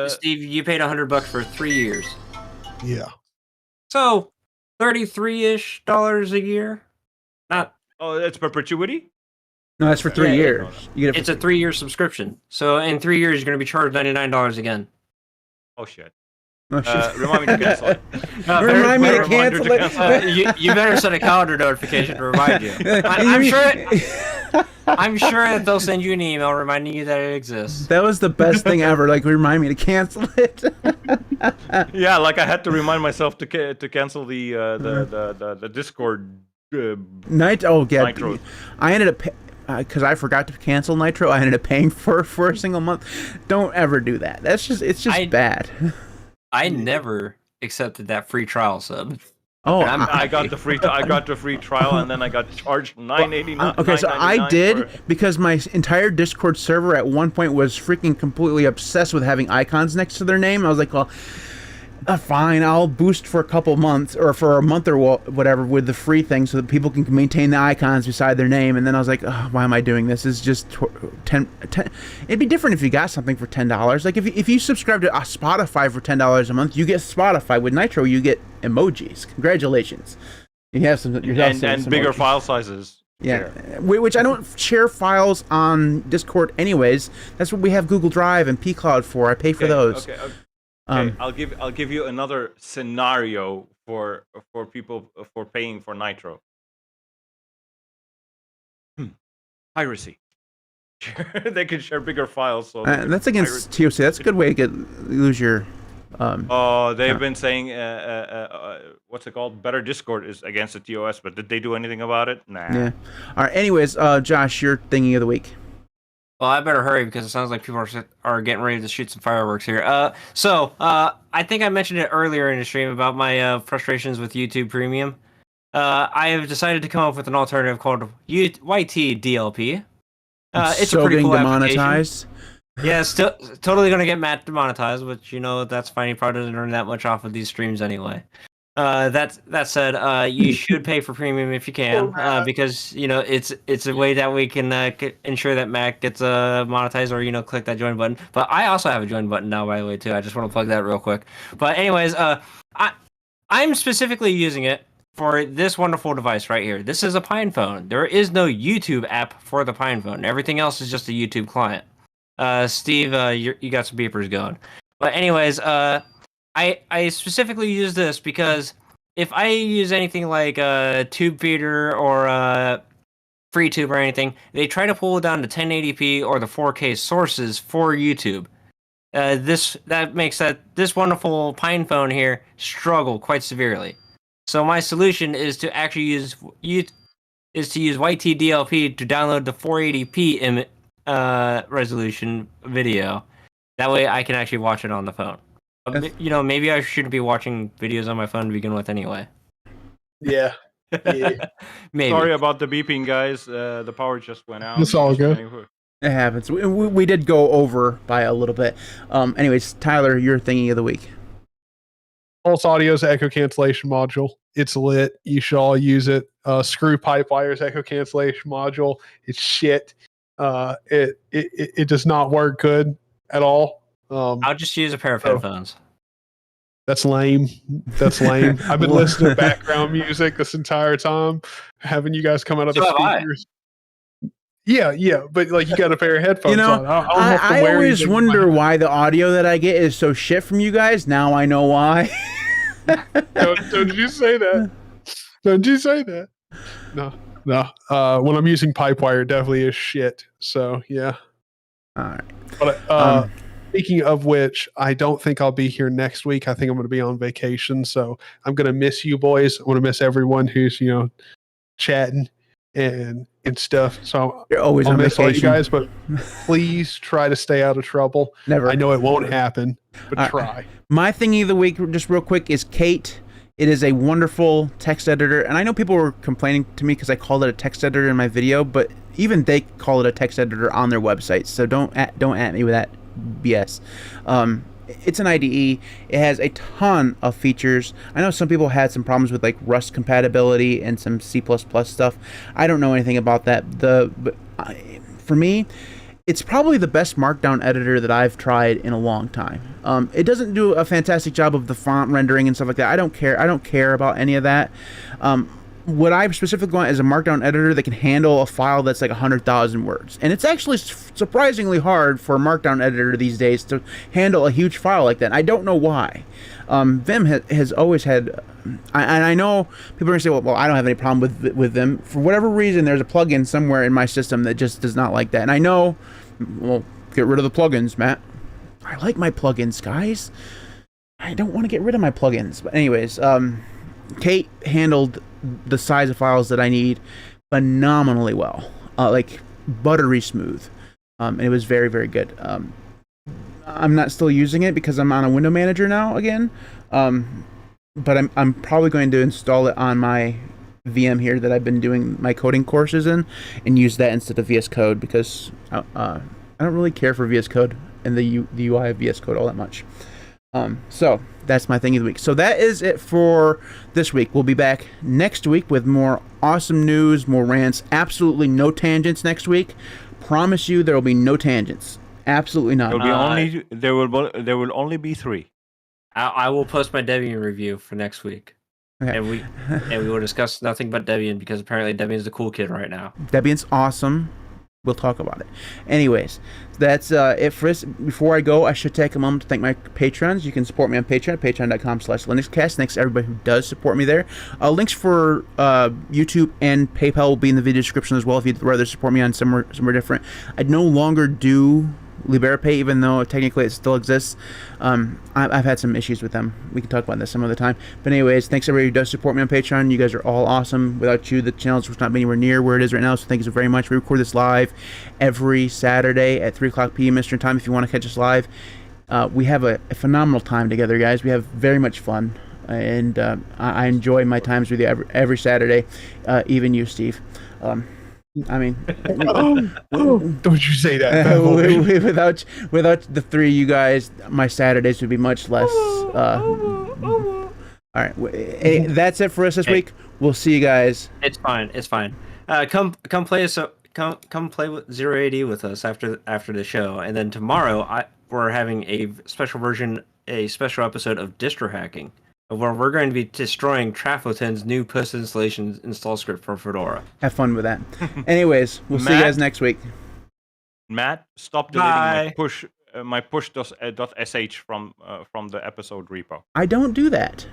Steve, you paid $100 for 3 years. Yeah. So, $33-ish a year. Not. Oh, it's perpetuity. No, that's for 3 years. It's a 3-year subscription. So in 3 years, you're going to be charged $99 again. Oh shit! Oh, shit. Remind me to cancel it. Remind me to cancel it. You better set a calendar notification to remind you. I'm sure that they'll send you an email reminding you that it exists. That was the best thing ever. Like, remind me to cancel it. Yeah, like I had to remind myself to cancel the Discord. Nitro. I ended up. Because I forgot to cancel Nitro, I ended up paying for a single month. Don't ever do that. It's just bad. I never accepted that free trial sub. Oh, I got the free trial, and then I got charged $9.89. Okay, so I did because my entire Discord server at one point was freaking completely obsessed with having icons next to their name. I was like, well, fine, I'll boost for a couple months or for a month or whatever with the free thing so that people can maintain the icons beside their name. And then I was like, oh, why am I doing this? It's just 10. It'd be different if you got something for $10. Like if you subscribe to Spotify for $10 a month, you get Spotify. With Nitro, you get emojis. Congratulations. You have some and some bigger emojis. File sizes. Yeah, which I don't share files on Discord anyways. That's what we have Google Drive and pCloud for. I pay for those. Okay. I'll give you another scenario for people for paying for Nitro. Piracy. They can share bigger files. So that's against TOC. That's a good way to lose your. They've been saying what's it called? Better Discord is against the TOS, but did they do anything about it? Nah. Yeah. All right. Anyways, Josh, your thingy of the week. Well, I better hurry because it sounds like people are getting ready to shoot some fireworks here. So I think I mentioned it earlier in the stream about my frustrations with YouTube Premium. I have decided to come up with an alternative called YT DLP. It's a pretty cool demonetized. Yeah, still totally gonna get Matt demonetized, which that's fine. He probably doesn't earn that much off of these streams anyway. That said, you should pay for premium if you can, because it's a way that we can ensure that Mac gets monetized, or click that join button. But I also have a join button now, by the way, too. I just want to plug that real quick. But anyways, I'm specifically using it for this wonderful device right here. This is a Pine phone. There is no YouTube app for the Pine phone. Everything else is just a YouTube client. Steve, you got some beepers going. But anyways, I specifically use this because if I use anything like TubeFeeder or FreeTube or anything, they try to pull it down to 1080p or the 4K sources for YouTube. That makes this wonderful Pine phone here struggle quite severely. So my solution is to actually use YTDLP to download the 480p resolution video. That way I can actually watch it on the phone. Maybe I shouldn't be watching videos on my phone to begin with anyway. Yeah. Maybe. Sorry about the beeping, guys. The power just went out. It's all good. It happens. We did go over by a little bit. Anyways, Tyler, your thingy of the week. Pulse Audio's echo cancellation module. It's lit. You should all use it. Screw Pipewire's echo cancellation module. It's shit. It does not work good at all. I'll just use a pair of headphones. That's lame. I've been listening to background music this entire time, having you guys come out of the speakers. Yeah, but like you got a pair of headphones on. I always wonder why the audio that I get is so shit from you guys. Now I know why. Don't you say that. Don't you say that. No. When I'm using Pipewire, it definitely is shit. So, yeah. All right. But speaking of which, I don't think I'll be here next week. I think I'm going to be on vacation. So I'm going to miss you boys. I'm going to miss everyone who's, chatting and stuff. So you're always I'll on miss vacation. all you guys, but please try to stay out of trouble. Never. I know it won't happen, but try. My thingy of the week, just real quick, is Kate. It is a wonderful text editor, and I know people were complaining to me because I called it a text editor in my video, but even they call it a text editor on their website, so don't at me with that BS. It's an IDE. It has a ton of features. I know some people had some problems with like Rust compatibility and some C++ stuff. I don't know anything about that. For me, it's probably the best Markdown editor that I've tried in a long time. It doesn't do a fantastic job of the font rendering and stuff like that. I don't care about any of that. What I specifically want is a Markdown editor that can handle a file that's like 100,000 words. And it's actually surprisingly hard for a Markdown editor these days to handle a huge file like that. And I don't know why. Vim has always had... and I know people are going to say, well, I don't have any problem with Vim. For whatever reason, there's a plugin somewhere in my system that just does not like that. And I know... Well, get rid of the plugins, Matt. I like my plugins, guys. I don't want to get rid of my plugins. But anyways, Kate handled the size of files that I need phenomenally well. Like buttery smooth. And it was very, very good. I'm not still using it because I'm on a window manager now again. but I'm probably going to install it on my VM here that I've been doing my coding courses in, and use that instead of VS Code, because I don't really care for VS Code and the UI of VS Code all that much. So that's my thing of the week. So that is it for this week. We'll be back next week with more awesome news, more rants. Absolutely no tangents next week. Promise you there will be no tangents. Absolutely not. There will only be 3. I will post my Debian review for next week. Okay. And we will discuss nothing but Debian, because apparently Debian's the cool kid right now. Debian's awesome. We'll talk about it. Anyways, that's it for us. Before I go, I should take a moment to thank my patrons. You can support me on Patreon, patreon.com/LinuxCast. Thanks to everybody who does support me there. Links for YouTube and PayPal will be in the video description as well if you'd rather support me on somewhere different. I no longer do LiberaPay, even though technically it still exists. I've had some issues with them. We can talk about this some other time. But anyways, thanks everybody who does support me on Patreon. You guys are all awesome. Without you, the channel would not be anywhere near where it is right now. So thank you so very much. We record this live every Saturday at 3 o'clock p.m. Eastern Time. If you want to catch us live, we have a phenomenal time together, guys. We have very much fun, and I enjoy my times with you every Saturday. Even you, Steve. I mean, don't you say that. Without the 3 of you guys, my Saturdays would be much less. All right, that's it for us this week. We'll see you guys. It's fine. It's fine. Come play us. Come play with 080 with us after the show, and then tomorrow we're having a special episode of distro hacking, where we're going to be destroying Trafoten's new post-installation install script for Fedora. Have fun with that. Anyways, we'll see you guys next week. Matt, stop deleting my push.sh from the episode repo. I don't do that.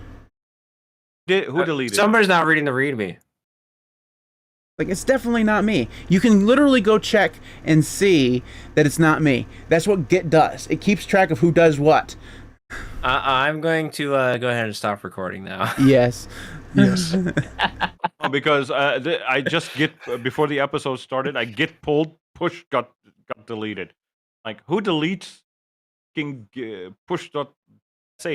Who deleted? Somebody's not reading the README. Like, it's definitely not me. You can literally go check and see that it's not me. That's what Git does. It keeps track of who does what. I'm going to go ahead and stop recording now. Yes. Yes. Because I just before the episode started, I git pulled, push got deleted. Like, who deletes push.sh?